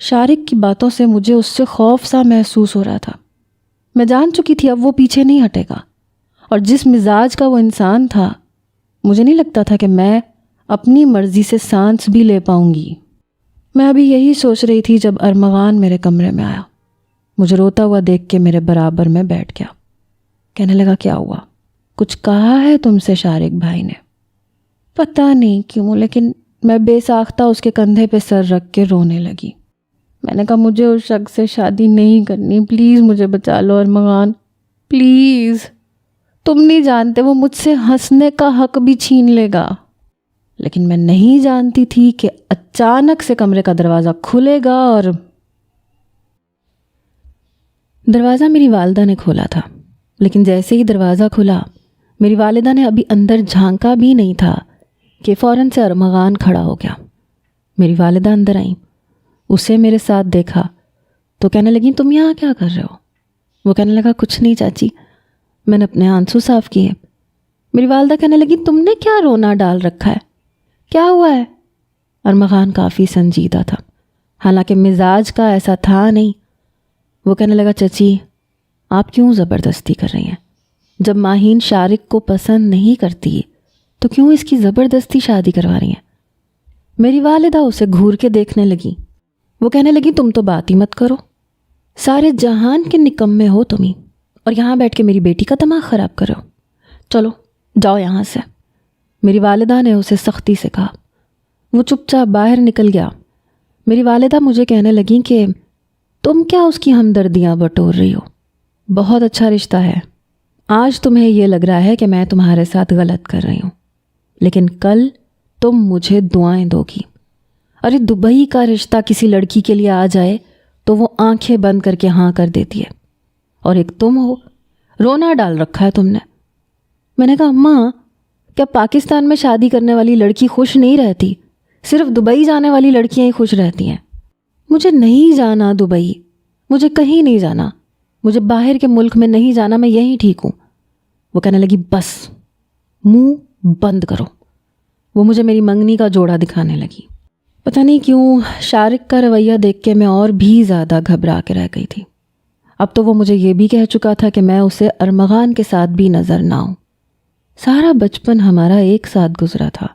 شارق کی باتوں سے مجھے اس سے خوف سا محسوس ہو رہا تھا۔ میں جان چکی تھی اب وہ پیچھے نہیں ہٹے گا، اور جس مزاج کا وہ انسان تھا مجھے نہیں لگتا تھا کہ میں اپنی مرضی سے سانس بھی لے پاؤں گی۔ میں ابھی یہی سوچ رہی تھی جب ارمغان میرے کمرے میں آیا، مجھے روتا ہوا دیکھ کے میرے برابر میں بیٹھ گیا۔ کہنے لگا کیا ہوا؟ کچھ کہا ہے تم سے شارق بھائی نے؟ پتہ نہیں کیوں، لیکن میں بے ساختہ اس کے کندھے پہ سر رکھ کے رونے لگی۔ میں نے کہا مجھے اس شخص سے شادی نہیں کرنی، پلیز مجھے بچا لو ارمغان، پلیز۔ تم نہیں جانتے وہ مجھ سے ہنسنے کا حق بھی چھین لے گا۔ لیکن میں نہیں جانتی تھی کہ اچانک سے کمرے کا دروازہ کھلے گا، اور دروازہ میری والدہ نے کھولا تھا، لیکن جیسے ہی دروازہ کھلا میری والدہ نے ابھی اندر جھانکا بھی نہیں تھا کہ فوراً سے ارمغان کھڑا ہو گیا۔ میری والدہ اندر آئیں، اسے میرے ساتھ دیکھا تو کہنے لگیں تم یہاں کیا کر رہے ہو؟ وہ کہنے لگا کچھ نہیں چاچی، میں نے اپنے آنسو صاف کیے۔ میری والدہ کہنے لگی تم نے کیا رونا ڈال رکھا ہے، کیا ہوا ہے؟ ارمغان کافی سنجیدہ تھا، حالانکہ مزاج کا ایسا تھا نہیں۔ وہ کہنے لگا چچی آپ کیوں زبردستی کر رہی ہیں؟ جب ماہین شارق کو پسند نہیں کرتی تو کیوں اس کی زبردستی شادی کروا رہی ہیں؟ میری والدہ اسے گھور کے دیکھنے لگی۔ وہ کہنے لگی تم تو بات ہی مت کرو، سارے جہان کے نکمے ہو تمہیں، اور یہاں بیٹھ کے میری بیٹی کا دماغ خراب کرو، چلو جاؤ یہاں سے۔ میری والدہ نے اسے سختی سے کہا۔ وہ چپ چاپ باہر نکل گیا۔ میری والدہ مجھے کہنے لگیں کہ تم کیا اس کی ہمدردیاں بٹور رہی ہو؟ بہت اچھا رشتہ ہے، آج تمہیں یہ لگ رہا ہے کہ میں تمہارے ساتھ غلط کر رہی ہوں، لیکن کل تم مجھے دعائیں دو گی۔ ارے دبئی کا رشتہ کسی لڑکی کے لیے آ جائے تو وہ آنکھیں بند کر کے ہاں کر دیتی ہے، اور ایک تم ہو، رونا ڈال رکھا ہے تم نے۔ میں نے کہا اماں کیا پاکستان میں شادی کرنے والی لڑکی خوش نہیں رہتی؟ صرف دبئی جانے والی لڑکیاں ہی خوش رہتی ہیں۔ مجھے نہیں جانا دبئی، مجھے کہیں نہیں جانا، مجھے باہر کے ملک میں نہیں جانا، میں یہیں ٹھیک ہوں۔ وہ کہنے لگی بس منہ بند کرو۔ وہ مجھے میری منگنی کا جوڑا دکھانے لگی۔ پتہ نہیں کیوں شارق کا رویہ دیکھ کے میں اور بھی زیادہ گھبرا کے رہ گئی تھی۔ اب تو وہ مجھے یہ بھی کہہ چکا تھا کہ میں اسے ارمغان کے ساتھ بھی نظر نہ آؤں۔ سارا بچپن ہمارا ایک ساتھ گزرا تھا،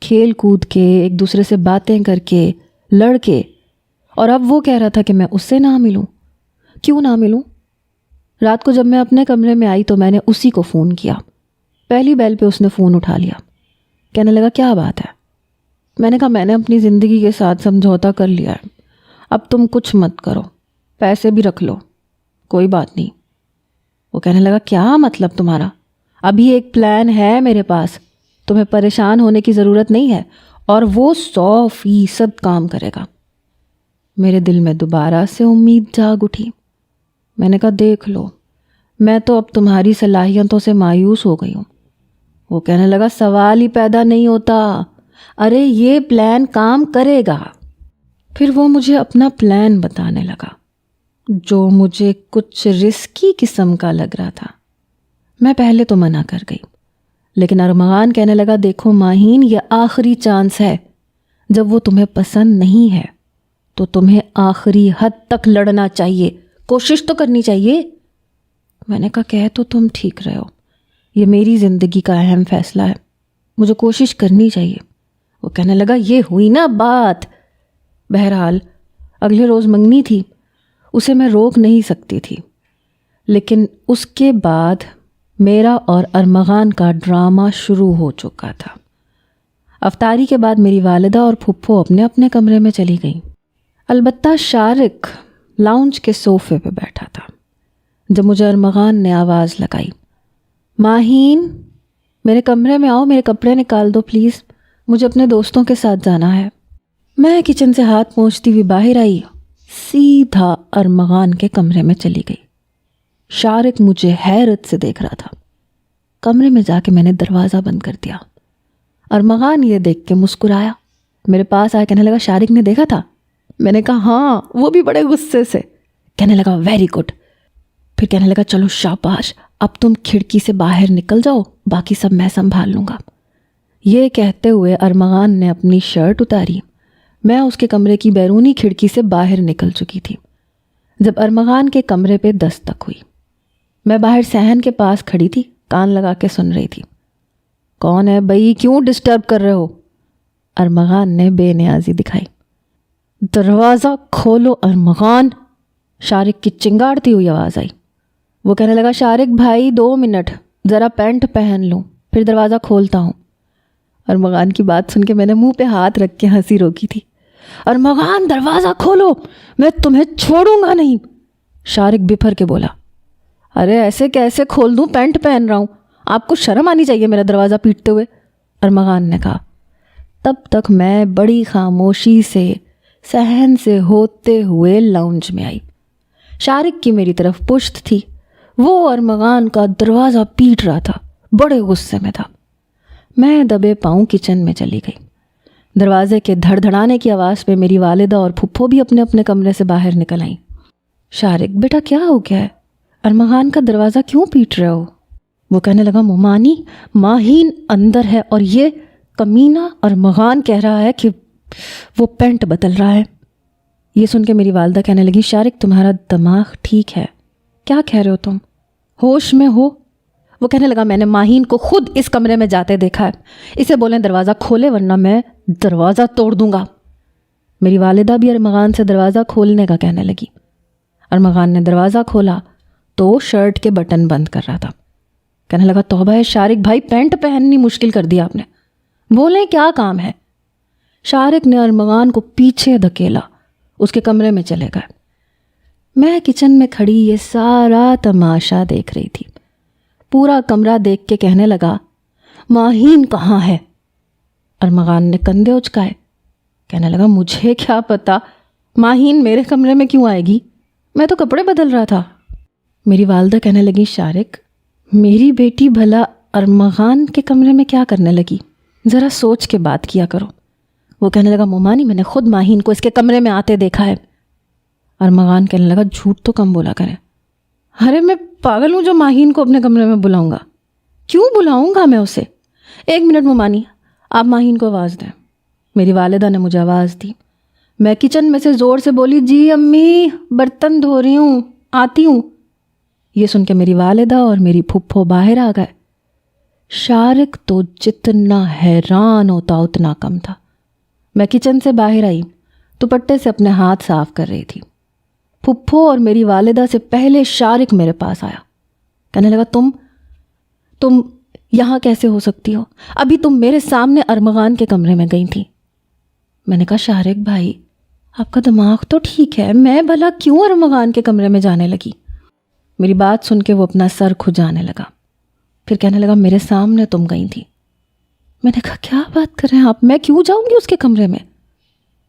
کھیل کود کے، ایک دوسرے سے باتیں کر کے، لڑ کے، اور اب وہ کہہ رہا تھا کہ میں اس سے نہ ملوں۔ کیوں نہ ملوں؟ رات کو جب میں اپنے کمرے میں آئی تو میں نے اسی کو فون کیا۔ پہلی بیل پہ اس نے فون اٹھا لیا۔ کہنے لگا کیا بات ہے؟ میں نے کہا میں نے اپنی زندگی کے ساتھ سمجھوتا کر لیا ہے، اب تم کچھ مت کرو، پیسے بھی رکھ لو، کوئی بات نہیں۔ وہ کہنے لگا کیا مطلب تمہارا؟ ابھی ایک پلان ہے میرے پاس، تمہیں پریشان ہونے کی ضرورت نہیں ہے، اور وہ 100% کام کرے گا۔ میرے دل میں دوبارہ سے امید جاگ اٹھی۔ میں نے کہا دیکھ لو، میں تو اب تمہاری صلاحیتوں سے مایوس ہو گئی ہوں۔ وہ کہنے لگا سوال ہی پیدا نہیں ہوتا، ارے یہ پلان کام کرے گا۔ پھر وہ مجھے اپنا پلان بتانے لگا جو مجھے کچھ رسکی قسم کا لگ رہا تھا۔ میں پہلے تو منع کر گئی، لیکن ارمغان کہنے لگا دیکھو ماہین، یہ آخری چانس ہے، جب وہ تمہیں پسند نہیں ہے تو تمہیں آخری حد تک لڑنا چاہیے، کوشش تو کرنی چاہیے۔ میں نے کہا کہہ تو تم ٹھیک رہے ہو، یہ میری زندگی کا اہم فیصلہ ہے، مجھے کوشش کرنی چاہیے۔ وہ کہنے لگا یہ ہوئی نا بات۔ بہرحال اگلے روز منگنی تھی، اسے میں روک نہیں سکتی تھی، لیکن اس کے بعد میرا اور ارمغان کا ڈرامہ شروع ہو چکا تھا۔ افطاری کے بعد میری والدہ اور پھپھو اپنے اپنے کمرے میں چلی گئیں، البتہ شارق لاؤنج کے صوفے پہ بیٹھا تھا۔ جب مجھے ارمغان نے آواز لگائی ماہین میرے کمرے میں آؤ، میرے کپڑے نکال دو پلیز، مجھے اپنے دوستوں کے ساتھ جانا ہے۔ میں کچن سے ہاتھ پہنچتی ہوئی باہر آئی، سیدھا ارمغان کے کمرے میں چلی گئی۔ شارق مجھے حیرت سے دیکھ رہا تھا۔ کمرے میں جا کے میں نے دروازہ بند کر دیا۔ ارمغان یہ دیکھ کے مسکرایا، میرے پاس آیا، کہنے لگا شارق نے دیکھا تھا؟ میں نے کہا ہاں، وہ بھی بڑے غصے سے۔ کہنے لگا ویری گڈ۔ پھر کہنے لگا چلو شاباش، اب تم کھڑکی سے باہر نکل جاؤ، باقی سب میں سنبھال لوں گا۔ یہ کہتے ہوئے ارمغان نے اپنی شرٹ اتاری۔ میں اس کے کمرے کی بیرونی کھڑکی سے باہر نکل چکی تھی جب ارمغان کے کمرے پہ دستک ہوئی۔ میں باہر صحن کے پاس کھڑی تھی، کان لگا کے سن رہی تھی۔ کون ہے بھائی، کیوں ڈسٹرب کر رہے ہو؟ ارمغان نے بے نیازی دکھائی۔ دروازہ کھولو ارمغان، شارق کی چنگاڑتی ہوئی آواز آئی۔ وہ کہنے لگا شارق بھائی 2 منٹ، ذرا پینٹ پہن لوں پھر دروازہ کھولتا ہوں۔ ارمغان کی بات سن کے میں نے منہ پہ ہاتھ رکھ کے ہنسی روکی تھی۔ ارمغان دروازہ کھولو، میں تمہیں چھوڑوں گا نہیں، شارق بپھر کے بولا۔ ارے ایسے کیسے کھول دوں، پینٹ پہن رہا ہوں، آپ کو شرم آنی چاہیے میرا دروازہ پیٹتے ہوئے، ارمغان نے کہا۔ تب تک میں بڑی خاموشی سے صحن سے ہوتے ہوئے لاؤنج میں آئی۔ شارق کی میری طرف پشت تھی، وہ ارمغان کا دروازہ پیٹ رہا تھا، بڑے غصے میں تھا۔ میں دبے پاؤں کچن میں چلی گئی۔ دروازے کے دھڑ دھڑانے کی آواز پہ میری والدہ اور پھپھو بھی اپنے اپنے کمرے سے باہر نکل آئیں۔ شارق بیٹا کیا ہو گیا ہے، ارمغان کا دروازہ کیوں پیٹ رہے ہو؟ وہ کہنے لگا مومانی ماہین اندر ہے اور یہ کمینہ ارمغان کہہ رہا ہے کہ وہ پینٹ بدل رہا ہے۔ یہ سن کے میری والدہ کہنے لگی شارق تمہارا دماغ ٹھیک ہے، کیا کہہ رہے ہو تم، ہوش میں ہو؟ وہ کہنے لگا میں نے ماہین کو خود اس کمرے میں جاتے دیکھا ہے، اسے بولیں دروازہ کھولے ورنہ میں دروازہ توڑ دوں گا۔ میری والدہ بھی ارمغان سے دروازہ کھولنے کا کہنے لگی۔ ارمغان نے دروازہ کھولا تو شرٹ کے بٹن بند کر رہا تھا۔ کہنے لگا توبہ ہے شارق بھائی، پینٹ پہننی مشکل کر دیا آپ نے، بولیں کیا کام ہے؟ شارق نے ارمغان کو پیچھے دھکیلا، اس کے کمرے میں چلے گئے۔ میں کچن میں کھڑی یہ سارا تماشا دیکھ رہی تھی۔ پورا کمرہ دیکھ کے کہنے لگا ماہین کہاں ہے؟ ارمغان نے کندھے اچکائے، کہنے لگا مجھے کیا پتا، ماہین میرے کمرے میں کیوں آئے گی، میں تو کپڑے بدل رہا تھا۔ میری والدہ کہنے لگی شارق میری بیٹی بھلا ارمغان کے کمرے میں کیا کرنے لگی، ذرا سوچ کے بات کیا کرو۔ وہ کہنے لگا مومانی میں نے خود ماہین کو اس کے کمرے میں آتے دیکھا ہے۔ ارمغان کہنے لگا جھوٹ تو کم بولا کریں، ارے میں پاگل ہوں جو ماہین کو اپنے کمرے میں بلاؤں گا، کیوں بلاؤں گا میں اسے؟ 1 منٹ مومانی، آپ ماہین کو آواز دیں۔ میری والدہ نے مجھے آواز دی، میں کچن میں سے زور سے بولی جی امی برتن دھو رہی ہوں، آتی ہوں۔ یہ سن کے میری والدہ اور میری پھپھو باہر آ گئے۔ شارق تو جتنا حیران ہوتا اتنا کم تھا۔ میں کچن سے باہر آئی، دوپٹے سے اپنے ہاتھ صاف کر رہی تھی۔ پھپھو اور میری والدہ سے پہلے شارق میرے پاس آیا، کہنے لگا تم یہاں کیسے ہو سکتی ہو، ابھی تم میرے سامنے ارمغان کے کمرے میں گئی تھی۔ میں نے کہا شارق بھائی آپ کا دماغ تو ٹھیک ہے، میں بھلا کیوں ارمغان کے کمرے میں جانے لگی؟ میری بات سن کے وہ اپنا سر کھجانے لگا، پھر کہنے لگا میرے سامنے تم گئی تھی۔ میں نے کہا کیا بات کر رہے ہیں آپ، میں کیوں جاؤں گی اس کے کمرے میں؟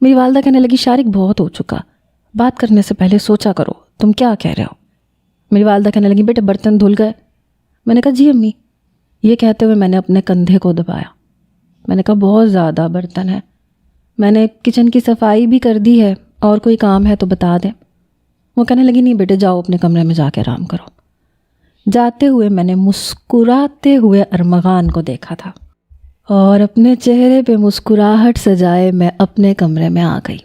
میری والدہ کہنے لگی شارق بہت ہو چکا، بات کرنے سے پہلے سوچا کرو تم کیا کہہ رہے ہو۔ میری والدہ کہنے لگی بیٹے برتن دھل گئے؟ میں نے کہا جی امی۔ یہ کہتے ہوئے میں نے اپنے کندھے کو دبایا۔ میں نے کہا بہت زیادہ برتن ہے، میں نے کچن کی صفائی بھی کر دی ہے، اور کوئی کام ہے تو بتا دیں۔ وہ کہنے لگی نہیں بیٹے جاؤ اپنے کمرے میں جا کے آرام کرو۔ جاتے ہوئے میں نے مسکراتے ہوئے ارمغان کو دیکھا تھا، اور اپنے چہرے پہ مسکراہٹ سجائے میں اپنے کمرے میں آ گئی۔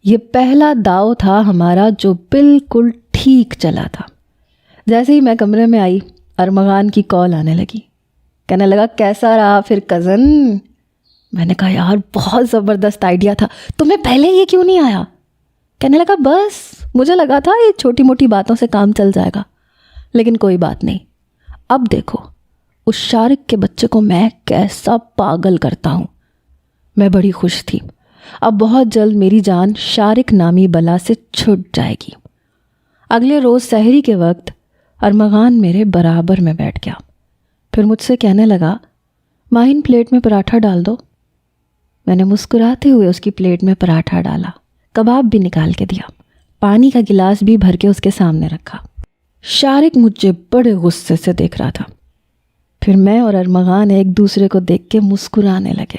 یہ پہلا داؤ تھا ہمارا جو بالکل ٹھیک چلا تھا۔ جیسے ہی میں کمرے میں آئی ارمغان کی کال آنے لگی، کہنے لگا کیسا رہا پھر کزن؟ میں نے کہا یار بہت زبردست آئیڈیا تھا، تمہیں پہلے یہ کیوں نہیں آیا؟ کہنے لگا بس مجھے لگا تھا یہ چھوٹی موٹی باتوں سے کام چل جائے گا، لیکن کوئی بات نہیں، اب دیکھو اس شارق کے بچے کو میں کیسا پاگل کرتا ہوں۔ میں بڑی خوش تھی، اب بہت جلد میری جان شارق نامی بلا سے چھٹ جائے گی۔ اگلے روز سحری کے وقت ارمغان میرے برابر میں بیٹھ گیا، پھر مجھ سے کہنے لگا ماہین پلیٹ میں پراٹھا ڈال دو۔ میں نے مسکراتے ہوئے اس کی پلیٹ میں پراٹھا ڈالا، کباب بھی نکال کے دیا، پانی کا گلاس بھی بھر کے اس کے سامنے رکھا۔ شارق مجھے بڑے غصے سے دیکھ رہا تھا، پھر میں اور ارمغان ایک دوسرے کو دیکھ کے مسکرانے لگے۔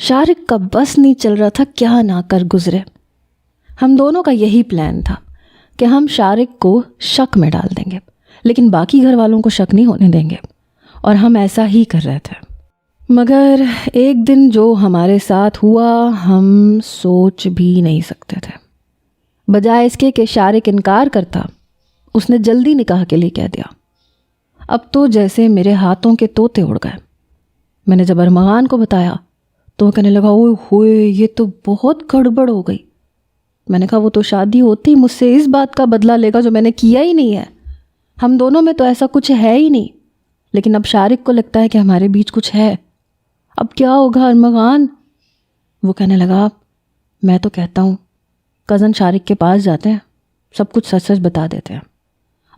شارق کا بس نہیں چل رہا تھا کیا نہ کر گزرے۔ ہم دونوں کا یہی پلان تھا کہ ہم شارق کو شک میں ڈال دیں گے، لیکن باقی گھر والوں کو شک نہیں ہونے دیں گے، اور ہم ایسا ہی کر رہے تھے۔ مگر ایک دن جو ہمارے ساتھ ہوا ہم سوچ بھی نہیں سکتے تھے۔ بجائے اس کے کہ شارق انکار کرتا، اس نے جلدی نکاح کے لیے کہہ دیا۔ اب تو جیسے میرے ہاتھوں کے طوطے اڑ گئے۔ میں نے جب ارمغان کو بتایا تو وہ کہنے لگا اوئے ہوئے یہ تو بہت گڑبڑ ہو گئی. میں نے کہا وہ تو شادی ہوتی ہی مجھ سے اس بات کا بدلہ لے گا جو میں نے کیا ہی نہیں ہے. ہم دونوں میں تو ایسا کچھ ہے ہی نہیں, لیکن اب شارق کو لگتا ہے کہ ہمارے بیچ کچھ ہے. اب کیا ہوگا ارمغان؟ وہ کہنے لگا میں تو کہتا ہوں کزن شارق کے پاس جاتے ہیں, سب کچھ سچ سچ بتا دیتے ہیں,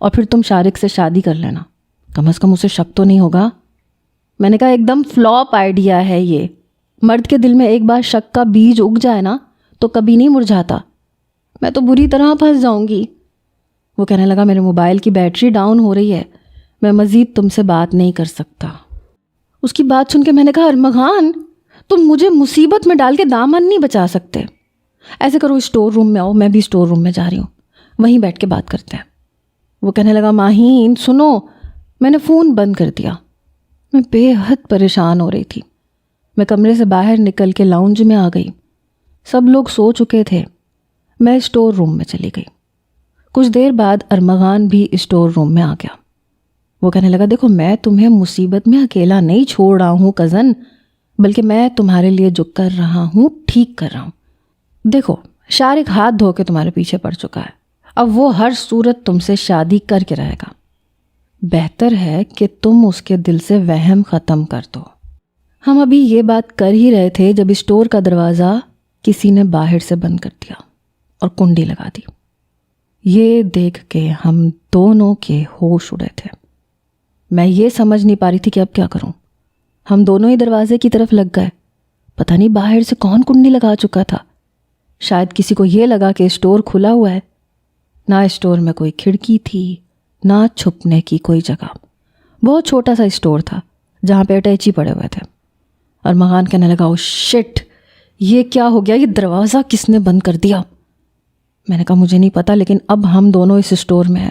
اور پھر تم شارق سے شادی کر لینا, کم از کم اسے شک تو نہیں ہوگا. میں نے کہا ایک دم فلاپ آئیڈیا ہے یہ. مرد کے دل میں ایک بار شک کا بیج اگ جائے نا تو کبھی نہیں مرجھاتا. میں تو بری طرح پھنس جاؤں گی. وہ کہنے لگا میرے موبائل کی بیٹری ڈاؤن ہو رہی ہے, میں مزید تم سے بات نہیں کر سکتا. اس کی بات سن کے میں نے کہا ارمغان تم مجھے مصیبت میں ڈال کے دامن نہیں بچا سکتے. ایسے کرو اسٹور روم میں آؤ, میں بھی اسٹور روم میں جا رہی ہوں, وہیں بیٹھ کے بات کرتے ہیں. وہ کہنے لگا ماہین سنو. میں نے فون بند کر دیا. میں بے حد پریشان ہو رہی تھی. میں کمرے سے باہر نکل کے لاؤنج میں آ گئی. سب لوگ سو چکے تھے. میں اسٹور روم میں چلی گئی. کچھ دیر بعد ارمغان بھی اسٹور روم میں آ گیا. وہ کہنے لگا دیکھو میں تمہیں مصیبت میں اکیلا نہیں چھوڑ رہا ہوں کزن, بلکہ میں تمہارے لیے جو کر رہا ہوں ٹھیک کر رہا ہوں. دیکھو شارق ہاتھ دھو کے تمہارے پیچھے پڑ چکا ہے, اب وہ ہر صورت تم سے شادی کر کے رہے گا. بہتر ہے کہ تم اس کے دل سے وہم ختم کر دو. ہم ابھی یہ بات کر ہی رہے تھے جب اسٹور کا دروازہ کسی نے باہر سے بند کر دیا اور کنڈی لگا دی. یہ دیکھ کے ہم دونوں کے ہوش اڑے تھے. میں یہ سمجھ نہیں پا رہی تھی کہ اب کیا کروں. ہم دونوں ہی دروازے کی طرف لگ گئے. پتہ نہیں باہر سے کون کنڈی لگا چکا تھا. شاید کسی کو یہ لگا کہ اسٹور کھلا ہوا ہے. نہ اسٹور میں کوئی کھڑکی تھی, نہ چھپنے کی کوئی جگہ. بہت چھوٹا سا اسٹور تھا جہاں پہ اٹیچی پڑے ہوئے تھے. ارمغان کہنے لگا او شٹ, یہ کیا ہو گیا, یہ دروازہ کس نے بند کر دیا؟ میں نے کہا مجھے نہیں پتا, لیکن اب ہم دونوں اس اسٹور میں ہیں,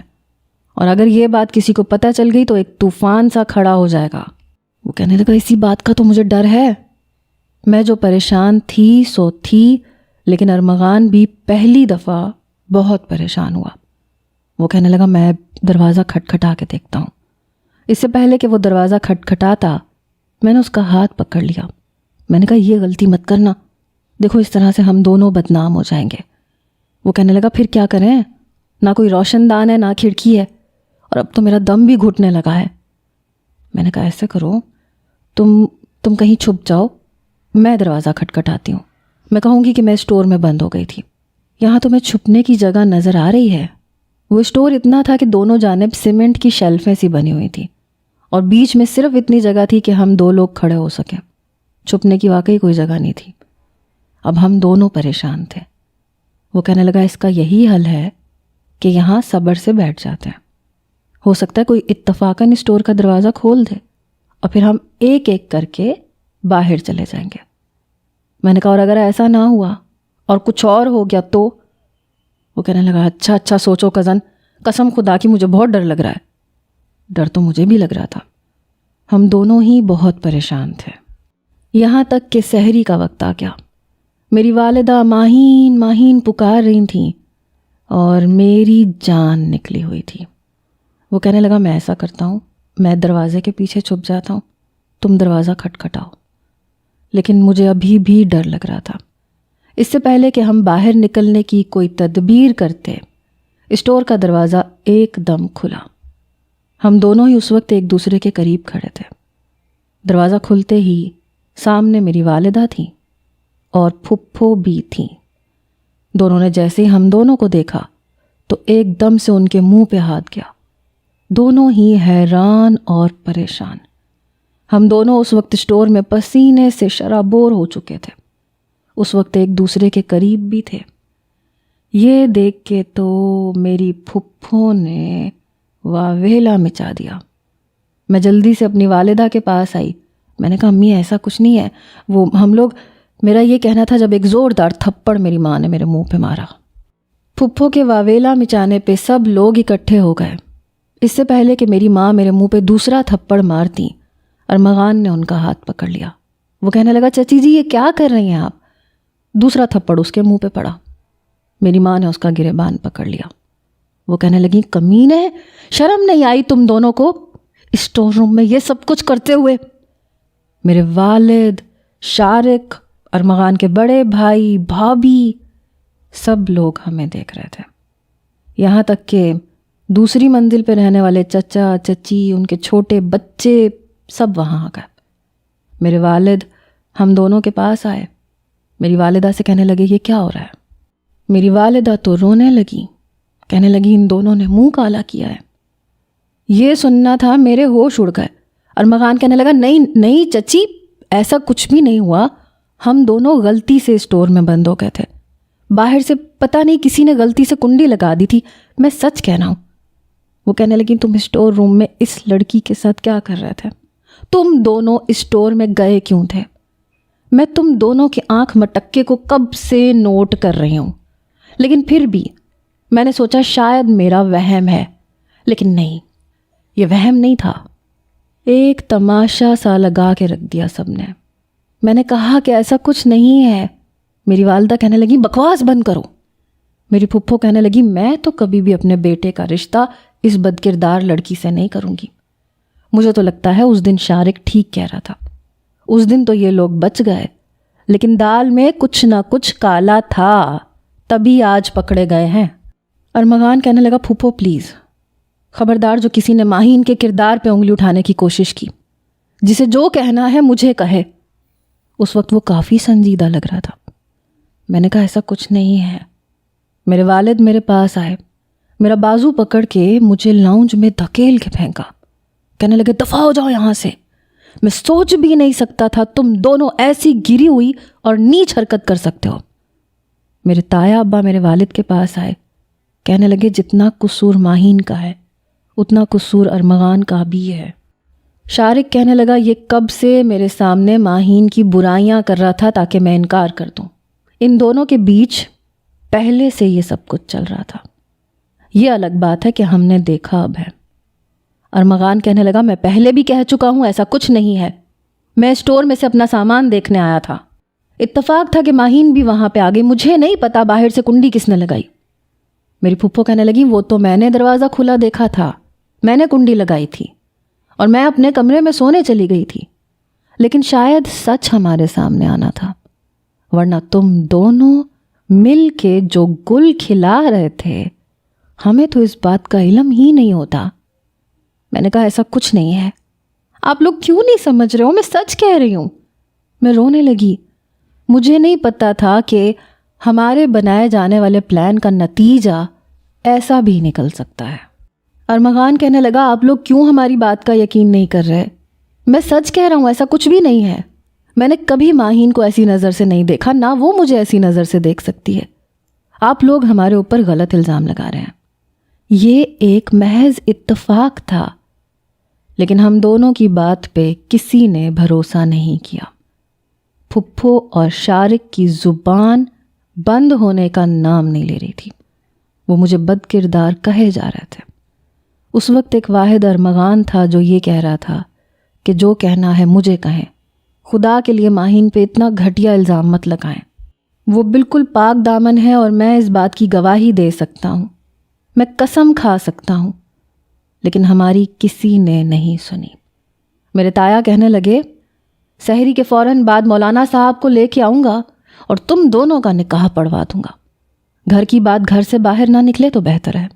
اور اگر یہ بات کسی کو پتہ چل گئی تو ایک طوفان سا کھڑا ہو جائے گا. وہ کہنے لگا اسی بات کا تو مجھے ڈر ہے. میں جو پریشان تھی سو تھی, لیکن ارمغان بھی پہلی دفعہ بہت پریشان ہوا. وہ کہنے لگا میں دروازہ کھٹکھٹا کے دیکھتا ہوں. اس سے پہلے کہ وہ دروازہ کھٹکھٹاتا میں نے اس کا ہاتھ پکڑ لیا. میں نے کہا یہ غلطی مت کرنا, دیکھو اس طرح سے ہم دونوں بدنام ہو جائیں گے. وہ کہنے لگا پھر کیا کریں, نہ کوئی روشن دان ہے نہ کھڑکی ہے, اور اب تو میرا دم بھی گھٹنے لگا ہے. میں نے کہا ایسے کرو تم کہیں چھپ جاؤ, میں دروازہ کھٹکھٹاتی ہوں. میں کہوں گی کہ میں اسٹور میں بند ہو گئی تھی. یہاں تمہیں چھپنے کی جگہ نظر آ رہی ہے. وہ اسٹور اتنا تھا کہ دونوں جانب سیمنٹ کی شیلفیں سی بنی ہوئی تھیں, اور بیچ میں صرف اتنی جگہ تھی کہ ہم دو لوگ کھڑے ہو سکیں. چھپنے کی واقعی کوئی جگہ نہیں تھی. اب ہم دونوں پریشان تھے. وہ کہنے لگا اس کا یہی حل ہے کہ یہاں صبر سے بیٹھ جاتے ہیں. ہو سکتا ہے کوئی اتفاقاً اسٹور کا دروازہ کھول دے, اور پھر ہم ایک ایک کر کے باہر چلے جائیں گے. میں نے کہا اور اگر ایسا نہ ہوا اور کچھ اور ہو گیا تو؟ وہ کہنے لگا اچھا سوچو کزن, قسم خدا کی مجھے بہت ڈر لگ رہا ہے. ڈر تو مجھے بھی لگ رہا تھا. ہم دونوں ہی بہت پریشان تھے. یہاں تک کہ سحری کا وقت آ گیا. میری والدہ ماہین ماہین پکار رہی تھیں اور میری جان نکلی ہوئی تھی. وہ کہنے لگا میں ایسا کرتا ہوں, میں دروازے کے پیچھے چھپ جاتا ہوں, تم دروازہ کھٹکھٹاؤ. لیکن مجھے ابھی بھی ڈر لگ رہا تھا. اس سے پہلے کہ ہم باہر نکلنے کی کوئی تدبیر کرتے, اسٹور کا دروازہ ایک دم کھلا. ہم دونوں ہی اس وقت ایک دوسرے کے قریب کھڑے تھے. دروازہ کھلتے ہی سامنے میری والدہ تھیں اور پھپھو بھی تھیں. دونوں نے جیسے ہی ہم دونوں کو دیکھا تو ایک دم سے ان کے منہ پہ ہاتھ گیا. دونوں ہی حیران اور پریشان. ہم دونوں اس وقت اسٹور میں پسینے سے شرابور ہو چکے تھے. اس وقت ایک دوسرے کے قریب بھی تھے. یہ دیکھ کے تو میری پھپھو نے واویلا مچا دیا. میں جلدی سے اپنی والدہ کے پاس آئی. میں نے کہا امی ایسا کچھ نہیں ہے, وہ ہم لوگ, میرا یہ کہنا تھا جب ایک زوردار تھپڑ میری ماں نے میرے منہ پہ مارا. پھپھو کے واویلا مچانے پہ سب لوگ اکٹھے ہو گئے. اس سے پہلے کہ میری ماں میرے منہ پہ دوسرا تھپڑ مارتی, ارمغان نے ان کا ہاتھ پکڑ لیا. وہ کہنے لگا چچی جی یہ کیا کر رہی ہیں آپ؟ دوسرا تھپڑ اس کے منہ پہ پڑا. میری ماں نے اس کا گریبان پکڑ لیا. وہ کہنے لگی کمینے, شرم نہیں آئی تم دونوں کو اسٹور روم میں یہ سب کچھ کرتے ہوئے؟ میرے والد, شارق، ارمغان کے بڑے بھائی، بھابھی، سب لوگ ہمیں دیکھ رہے تھے، یہاں تک کہ دوسری منزل پہ رہنے والے چچا چچی، ان کے چھوٹے بچے، سب وہاں آ گئے۔ میرے والد ہم دونوں کے پاس آئے، میری والدہ سے کہنے لگے یہ کیا ہو رہا ہے؟ میری والدہ تو رونے لگی، کہنے لگی ان دونوں نے منہ کالا کیا ہے۔ یہ سننا تھا میرے ہوش اڑ گئے۔ ارمغان کہنے لگا نہیں نہیں چچی، ایسا کچھ بھی نہیں ہوا، ہم دونوں غلطی سے اسٹور میں بند ہو گئے تھے، باہر سے پتہ نہیں کسی نے غلطی سے کنڈی لگا دی تھی، میں سچ کہہ رہا ہوں۔ وہ کہنے لگی تم اسٹور روم میں اس لڑکی کے ساتھ کیا کر رہے تھے؟ تم دونوں اسٹور میں گئے کیوں تھے؟ میں تم دونوں کی آنکھ مٹکے کو کب سے نوٹ کر رہی ہوں، لیکن پھر بھی میں نے سوچا شاید میرا وہم ہے، لیکن نہیں، یہ وہم نہیں تھا۔ ایک تماشا سا لگا کے رکھ دیا سب نے۔ میں نے کہا کہ ایسا کچھ نہیں ہے۔ میری والدہ کہنے لگی بکواس بند کرو۔ میری پھپھو کہنے لگی میں تو کبھی بھی اپنے بیٹے کا رشتہ اس بدکردار لڑکی سے نہیں کروں گی۔ مجھے تو لگتا ہے اس دن شارق ٹھیک کہہ رہا تھا، اس دن تو یہ لوگ بچ گئے، لیکن دال میں کچھ نہ کچھ کالا تھا، تبھی آج پکڑے گئے ہیں۔ ارمغان کہنے لگا پھپھو پلیز خبردار، جو کسی نے ماہین کے کردار پہ انگلی اٹھانے کی کوشش کی، جسے جو کہنا ہے مجھے کہے۔ اس وقت وہ کافی سنجیدہ لگ رہا تھا۔ میں نے کہا ایسا کچھ نہیں ہے۔ میرے والد میرے پاس آئے، میرا بازو پکڑ کے مجھے لاؤنج میں دھکیل کے پھینکا، کہنے لگے دفع ہو جاؤ یہاں سے، میں سوچ بھی نہیں سکتا تھا تم دونوں ایسی گری ہوئی اور نیچ حرکت کر سکتے ہو۔ میرے تایا ابا میرے والد کے پاس آئے، کہنے لگے جتنا قصور ماہین کا ہے اتنا قصور ارمغان کا بھی ہے۔ شارق کہنے لگا یہ کب سے میرے سامنے ماہین کی برائیاں کر رہا تھا تاکہ میں انکار کر دوں۔ ان دونوں کے بیچ پہلے سے یہ سب کچھ چل رہا تھا، یہ الگ بات ہے کہ ہم نے دیکھا اب ہے۔ ارمغان کہنے لگا میں پہلے بھی کہہ چکا ہوں ایسا کچھ نہیں ہے، میں اسٹور میں سے اپنا سامان دیکھنے آیا تھا، اتفاق تھا کہ ماہین بھی وہاں پہ آ گئی، مجھے نہیں پتا باہر سے کنڈی کس نے لگائی۔ میری پھپھو کہنے لگی وہ تو میں نے دروازہ کھلا دیکھا تھا، میں نے کنڈی لگائی تھی اور میں اپنے کمرے میں سونے چلی گئی تھی، لیکن شاید سچ ہمارے سامنے آنا تھا، ورنہ تم دونوں مل کے جو گل کھلا رہے تھے ہمیں تو اس بات کا علم ہی نہیں ہوتا۔ میں نے کہا ایسا کچھ نہیں ہے، آپ لوگ کیوں نہیں سمجھ رہے ہو، میں سچ کہہ رہی ہوں۔ میں رونے لگی، مجھے نہیں پتا تھا کہ ہمارے بنائے جانے والے پلان کا نتیجہ ایسا بھی نکل سکتا ہے۔ ارمغان کہنے لگا آپ لوگ کیوں ہماری بات کا یقین نہیں کر رہے؟ میں سچ کہہ رہا ہوں، ایسا کچھ بھی نہیں ہے، میں نے کبھی ماہین کو ایسی نظر سے نہیں دیکھا، نہ وہ مجھے ایسی نظر سے دیکھ سکتی ہے۔ آپ لوگ ہمارے اوپر غلط الزام لگا رہے ہیں، یہ ایک محض اتفاق تھا، لیکن ہم دونوں کی بات پہ کسی نے بھروسہ نہیں کیا۔ پھپھو اور شارق کی زبان بند ہونے کا نام نہیں لے رہی تھی، وہ مجھے بد کردار کہے جا رہے تھے۔ اس وقت ایک واحد ارمغان تھا جو یہ کہہ رہا تھا کہ جو کہنا ہے مجھے کہیں، خدا کے لیے ماہین پہ اتنا گھٹیا الزام مت لگائیں، وہ بالکل پاک دامن ہے اور میں اس بات کی گواہی دے سکتا ہوں، میں قسم کھا سکتا ہوں، لیکن ہماری کسی نے نہیں سنی۔ میرے تایا کہنے لگے سحری کے فوراً بعد مولانا صاحب کو لے کے آؤں گا اور تم دونوں کا نکاح پڑھوا دوں گا، گھر کی بات گھر سے باہر نہ نکلے تو بہتر ہے۔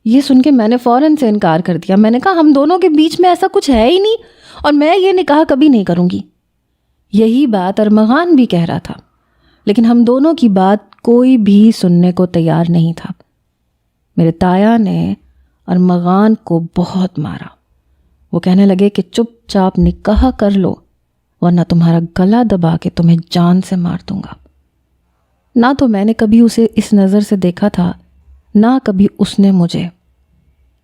یہ سن کے میں نے فوراً سے انکار کر دیا، میں نے کہا ہم دونوں کے بیچ میں ایسا کچھ ہے ہی نہیں اور میں یہ نکاح کبھی نہیں کروں گی۔ یہی بات ارمغان بھی کہہ رہا تھا، لیکن ہم دونوں کی بات کوئی بھی سننے کو تیار نہیں تھا۔ میرے تایا نے ارمغان کو بہت مارا، وہ کہنے لگے کہ چپ چاپ نکاح کر لو ورنہ تمہارا گلا دبا کے تمہیں جان سے مار دوں گا۔ نہ تو میں نے کبھی اسے اس نظر سے دیکھا تھا، نہ کبھی اس نے مجھے،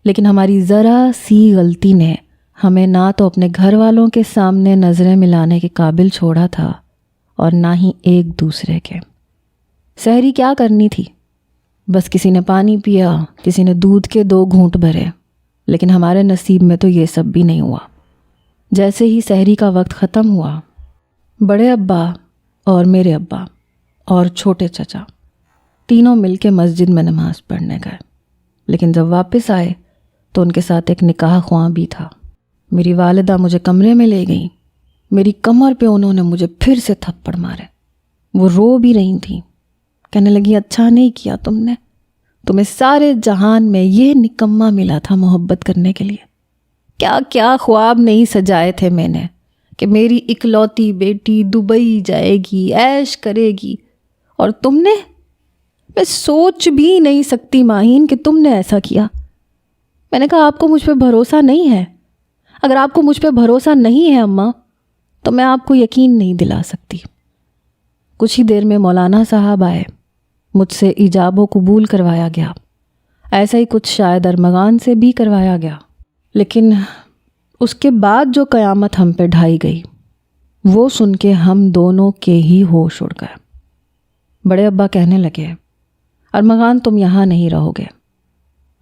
لیکن ہماری ذرا سی غلطی نے ہمیں نہ تو اپنے گھر والوں کے سامنے نظریں ملانے کے قابل چھوڑا تھا اور نہ ہی ایک دوسرے کے۔ سحری کیا کرنی تھی، بس کسی نے پانی پیا، کسی نے دودھ کے 2 گھونٹ بھرے، لیکن ہمارے نصیب میں تو یہ سب بھی نہیں ہوا۔ جیسے ہی سحری کا وقت ختم ہوا، بڑے ابا اور میرے ابا اور چھوٹے چچا تینوں مل کے مسجد میں نماز پڑھنے گئے، لیکن جب واپس آئے تو ان کے ساتھ ایک نکاح خواں بھی تھا۔ میری والدہ مجھے کمرے میں لے گئیں، میری کمر پہ انہوں نے مجھے پھر سے تھپڑ مارے. وہ رو بھی رہی تھیں. کہنے لگی اچھا نہیں کیا تم نے، تمہیں سارے جہان میں یہ نکما ملا تھا محبت کرنے کے لیے. کیا کیا خواب نہیں سجائے تھے میں نے کہ میری اکلوتی بیٹی دبئی جائے گی، عیش کرے گی، اور تم نے، میں سوچ بھی نہیں سکتی ماہین کہ تم نے ایسا کیا. میں نے کہا آپ کو مجھ پہ بھروسہ نہیں ہے. اگر آپ کو مجھ پہ بھروسہ نہیں ہے اماں تو میں آپ کو یقین نہیں دلا سکتی. کچھ ہی دیر میں مولانا صاحب آئے. مجھ سے ایجاب و قبول کروایا گیا. ایسا ہی کچھ شاید ارمغان سے بھی کروایا گیا. لیکن اس کے بعد جو قیامت ہم پہ ڈھائی گئی وہ سن کے ہم دونوں کے ہی ہوش اڑ گئے. بڑے ابا کہنے لگے ارمغان تم یہاں نہیں رہو گے،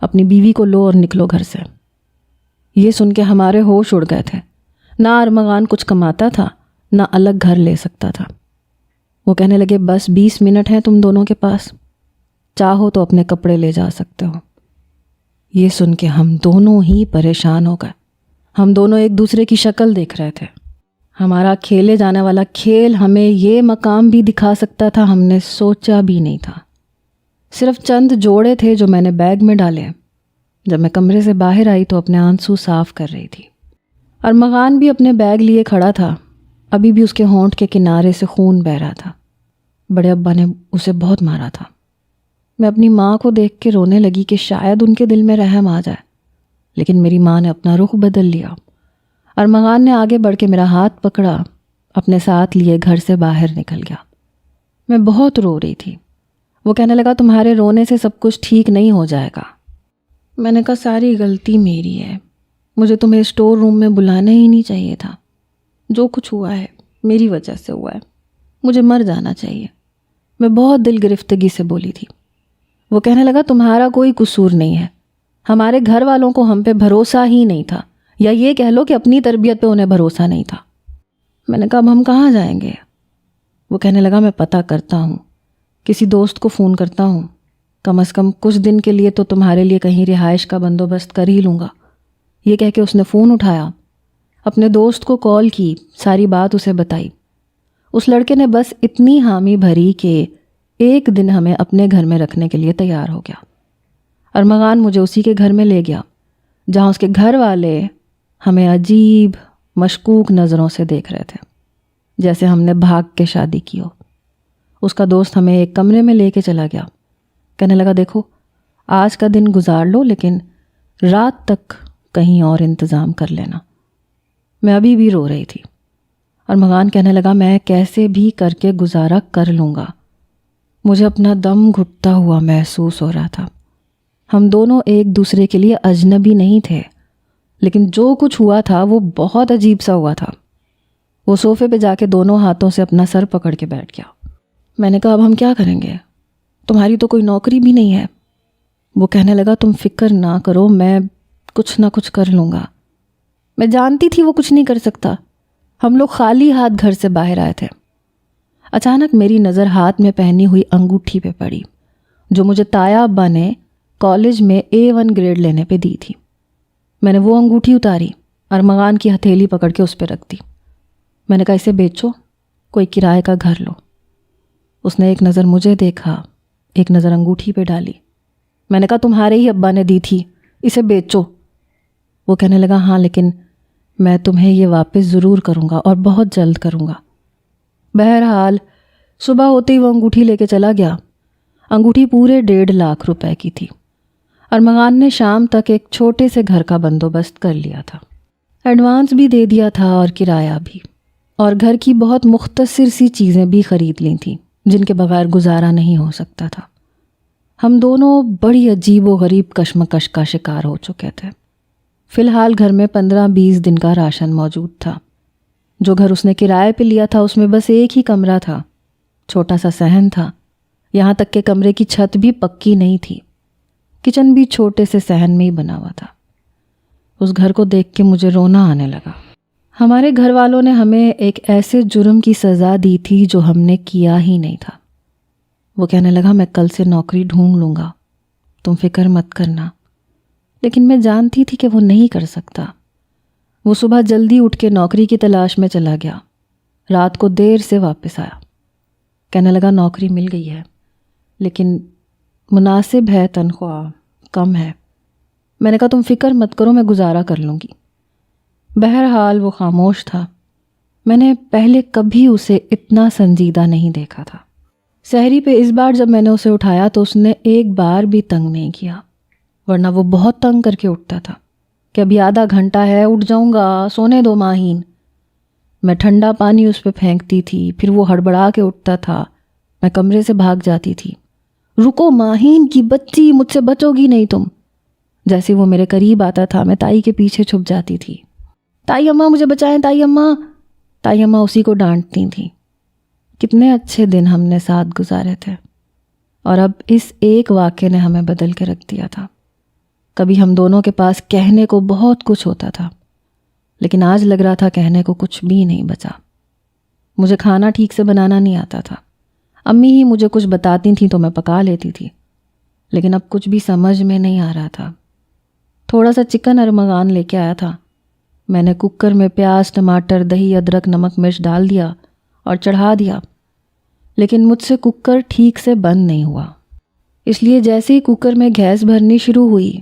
اپنی بیوی کو لو اور نکلو گھر سے. یہ سن کے ہمارے ہوش اڑ گئے تھے. نہ ارمغان کچھ کماتا تھا نہ الگ گھر لے سکتا تھا. وہ کہنے لگے بس 20 منٹ ہیں تم دونوں کے پاس، چاہو تو اپنے کپڑے لے جا سکتے ہو. یہ سن کے ہم دونوں ہی پریشان ہو گئے. ہم دونوں ایک دوسرے کی شکل دیکھ رہے تھے. ہمارا کھیلے جانے والا کھیل ہمیں یہ مقام بھی دکھا سکتا تھا، ہم نے سوچا بھی نہیں تھا. صرف چند جوڑے تھے جو میں نے بیگ میں ڈالے. جب میں کمرے سے باہر آئی تو اپنے آنسو صاف کر رہی تھی. ارمغان بھی اپنے بیگ لیے کھڑا تھا. ابھی بھی اس کے ہونٹ کے کنارے سے خون بہہ رہا تھا. بڑے ابا نے اسے بہت مارا تھا. میں اپنی ماں کو دیکھ کے رونے لگی کہ شاید ان کے دل میں رحم آ جائے، لیکن میری ماں نے اپنا رخ بدل لیا. ارمغان نے آگے بڑھ کے میرا ہاتھ پکڑا، اپنے ساتھ لیے گھر سے باہر نکل گیا. میں بہت رو رہی تھی. وہ کہنے لگا تمہارے رونے سے سب کچھ ٹھیک نہیں ہو جائے گا. میں نے کہا ساری غلطی میری ہے، مجھے تمہیں اسٹور روم میں بلانا ہی نہیں چاہیے تھا. جو کچھ ہوا ہے میری وجہ سے ہوا ہے، مجھے مر جانا چاہیے. میں بہت دل گرفتگی سے بولی تھی. وہ کہنے لگا تمہارا کوئی قصور نہیں ہے، ہمارے گھر والوں کو ہم پہ بھروسہ ہی نہیں تھا، یا یہ کہہ لو کہ اپنی تربیت پہ انہیں بھروسہ نہیں تھا. میں نے کہا اب ہم کہاں جائیں گے؟ وہ کہنے لگا میں پتہ کرتا ہوں، کسی دوست کو فون کرتا ہوں، کم از کم کچھ دن کے لیے تو تمہارے لیے کہیں رہائش کا بندوبست کر ہی لوں گا. یہ کہہ کے اس نے فون اٹھایا، اپنے دوست کو کال کی، ساری بات اسے بتائی. اس لڑکے نے بس اتنی حامی بھری کہ ایک دن ہمیں اپنے گھر میں رکھنے کے لیے تیار ہو گیا. ارمغان مجھے اسی کے گھر میں لے گیا جہاں اس کے گھر والے ہمیں عجیب مشکوک نظروں سے دیکھ رہے تھے، جیسے ہم نے بھاگ کے شادی کی ہو. اس کا دوست ہمیں ایک کمرے میں لے کے چلا گیا. کہنے لگا دیکھو آج کا دن گزار لو لیکن رات تک کہیں اور انتظام کر لینا. میں ابھی بھی رو رہی تھی. ارمغان کہنے لگا میں کیسے بھی کر کے گزارا کر لوں گا. مجھے اپنا دم گھٹتا ہوا محسوس ہو رہا تھا. ہم دونوں ایک دوسرے کے لیے اجنبی نہیں تھے، لیکن جو کچھ ہوا تھا وہ بہت عجیب سا ہوا تھا. وہ صوفے پہ جا کے دونوں ہاتھوں سے اپنا سر پکڑ کے بیٹھ گیا. میں نے کہا اب ہم کیا کریں گے؟ تمہاری تو کوئی نوکری بھی نہیں ہے. وہ کہنے لگا تم فکر نہ کرو، میں کچھ نہ کچھ کر لوں گا. میں جانتی تھی وہ کچھ نہیں کر سکتا. ہم لوگ خالی ہاتھ گھر سے باہر آئے تھے. اچانک میری نظر ہاتھ میں پہنی ہوئی انگوٹھی پہ پڑی جو مجھے تایا ابا نے کالج میں A1 گریڈ لینے پہ دی تھی. میں نے وہ انگوٹھی اتاری، ارمغان کی ہتھیلی پکڑ کے اس پہ رکھ دی. میں نے کہا اسے بیچو، کوئی کرائے کا گھر لو. اس نے ایک نظر مجھے دیکھا، ایک نظر انگوٹھی پہ ڈالی. میں نے کہا تمہارے ہی ابا نے دی تھی، اسے بیچو. وہ کہنے لگا ہاں لیکن میں تمہیں یہ واپس ضرور کروں گا اور بہت جلد کروں گا. بہرحال صبح ہوتے ہی وہ انگوٹھی لے کے چلا گیا. انگوٹھی پورے 1.5 لاکھ روپے کی تھی. ارمغان نے شام تک ایک چھوٹے سے گھر کا بندوبست کر لیا تھا. ایڈوانس بھی دے دیا تھا اور کرایہ بھی، اور گھر کی بہت مختصر سی چیزیں بھی خرید لی تھیں جن کے بغیر گزارا نہیں ہو سکتا تھا. ہم دونوں بڑی عجیب و غریب کشمکش کا شکار ہو چکے تھے. فی الحال گھر میں 15-20 دن کا راشن موجود تھا. جو گھر اس نے کرائے پہ لیا تھا اس میں بس ایک ہی کمرہ تھا، چھوٹا سا صحن تھا، یہاں تک کہ کمرے کی چھت بھی پکی نہیں تھی. کچن بھی چھوٹے سے صحن میں ہی بنا ہوا تھا. اس گھر کو دیکھ کے مجھے رونا آنے لگا. ہمارے گھر والوں نے ہمیں ایک ایسے جرم کی سزا دی تھی جو ہم نے کیا ہی نہیں تھا. وہ کہنے لگا میں کل سے نوکری ڈھونڈ لوں گا، تم فکر مت کرنا. لیکن میں جانتی تھی کہ وہ نہیں کر سکتا. وہ صبح جلدی اٹھ کے نوکری کی تلاش میں چلا گیا، رات کو دیر سے واپس آیا، کہنے لگا نوکری مل گئی ہے لیکن مناسب ہے، تنخواہ کم ہے۔ میں نے کہا تم فکر مت کرو، میں گزارا کر لوں گی۔ بہرحال وہ خاموش تھا۔ میں نے پہلے کبھی اسے اتنا سنجیدہ نہیں دیکھا تھا۔ سحری پہ اس بار جب میں نے اسے اٹھایا تو اس نے ایک بار بھی تنگ نہیں کیا، ورنہ وہ بہت تنگ کر کے اٹھتا تھا کہ ابھی آدھا گھنٹہ ہے، اٹھ جاؤں گا، سونے دو ماہین۔ میں ٹھنڈا پانی اس پہ پھینکتی تھی، پھر وہ ہڑبڑا کے اٹھتا تھا، میں کمرے سے بھاگ جاتی تھی، رکو ماہین کی بچی، مجھ سے بچو گی نہیں تم۔ جیسے وہ میرے قریب آتا تھا میں تائی کے پیچھے چھپ جاتی تھی، تائی اماں مجھے بچائیں، تائی اماں۔ تائی اماں اسی کو ڈانٹتی تھیں۔ کتنے اچھے دن ہم نے ساتھ گزارے تھے، اور اب اس ایک واقعے نے ہمیں بدل کے رکھ دیا تھا۔ کبھی ہم دونوں کے پاس کہنے کو بہت کچھ ہوتا تھا، لیکن آج لگ رہا تھا کہنے کو کچھ بھی نہیں بچا۔ مجھے کھانا ٹھیک سے بنانا نہیں آتا تھا، امی ہی مجھے کچھ بتاتی تھیں تو میں پکا لیتی تھی، لیکن اب کچھ بھی سمجھ میں نہیں آ رہا تھا۔ تھوڑا سا چکن ارمغان لے کے آیا تھا، میں نے کوکر میں پیاز، ٹماٹر، دہی، ادرک، نمک، مرچ ڈال دیا اور چڑھا دیا، لیکن مجھ سے کوکر ٹھیک سے بند نہیں ہوا۔ اس لیے جیسے ہی کوکر میں گیس بھرنی شروع ہوئی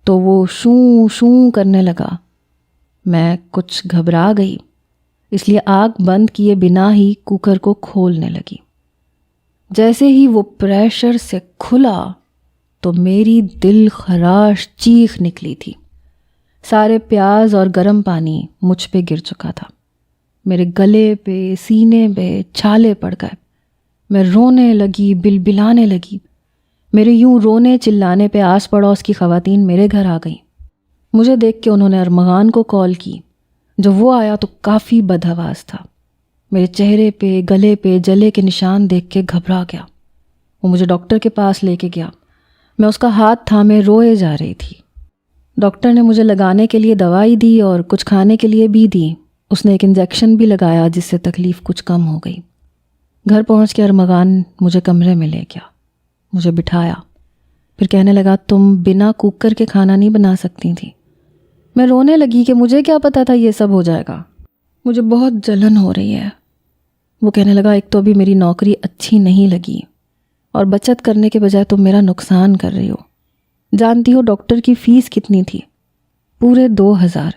تو وہ شوں شوں کرنے لگا۔ میں کچھ گھبرا گئی، اس لیے آگ بند کیے بنا ہی کوکر کو کھولنے لگی۔ جیسے ہی وہ پریشر سے کھلا تو میری دل خراش چیخ نکلی تھی۔ سارے پیاز اور گرم پانی مجھ پہ گر چکا تھا، میرے گلے پہ، سینے پہ چھالے پڑ گئے۔ میں رونے لگی، بلبلانے لگی۔ میرے یوں رونے چلانے پہ آس پڑوس کی خواتین میرے گھر آ گئیں۔ مجھے دیکھ کے انہوں نے ارمغان کو کال کی۔ جب وہ آیا تو کافی بدحواس تھا، میرے چہرے پہ، گلے پہ جلے کے نشان دیکھ کے گھبرا گیا۔ وہ مجھے ڈاکٹر کے پاس لے کے گیا، میں اس کا ہاتھ تھامے روئے جا رہی تھی۔ ڈاکٹر نے مجھے لگانے کے لیے دوائی دی اور کچھ کھانے کے لیے بھی دی۔ اس نے ایک انجیکشن بھی لگایا جس سے تکلیف کچھ کم ہو گئی۔ گھر پہنچ کے ارمغان مجھے کمرے میں لے گیا، مجھے بٹھایا، پھر کہنے لگا تم بنا کوکر کے کھانا نہیں بنا سکتی تھی۔ میں رونے لگی کہ مجھے کیا پتا تھا یہ سب ہو جائے گا، مجھے بہت جلن ہو رہی ہے۔ وہ کہنے لگا ایک تو ابھی میری نوکری اچھی نہیں لگی اور بچت کرنے کے بجائے تم میرا نقصان کر رہی ہو۔ جانتی ہو ڈاکٹر کی فیس کتنی تھی؟ پورے 2000،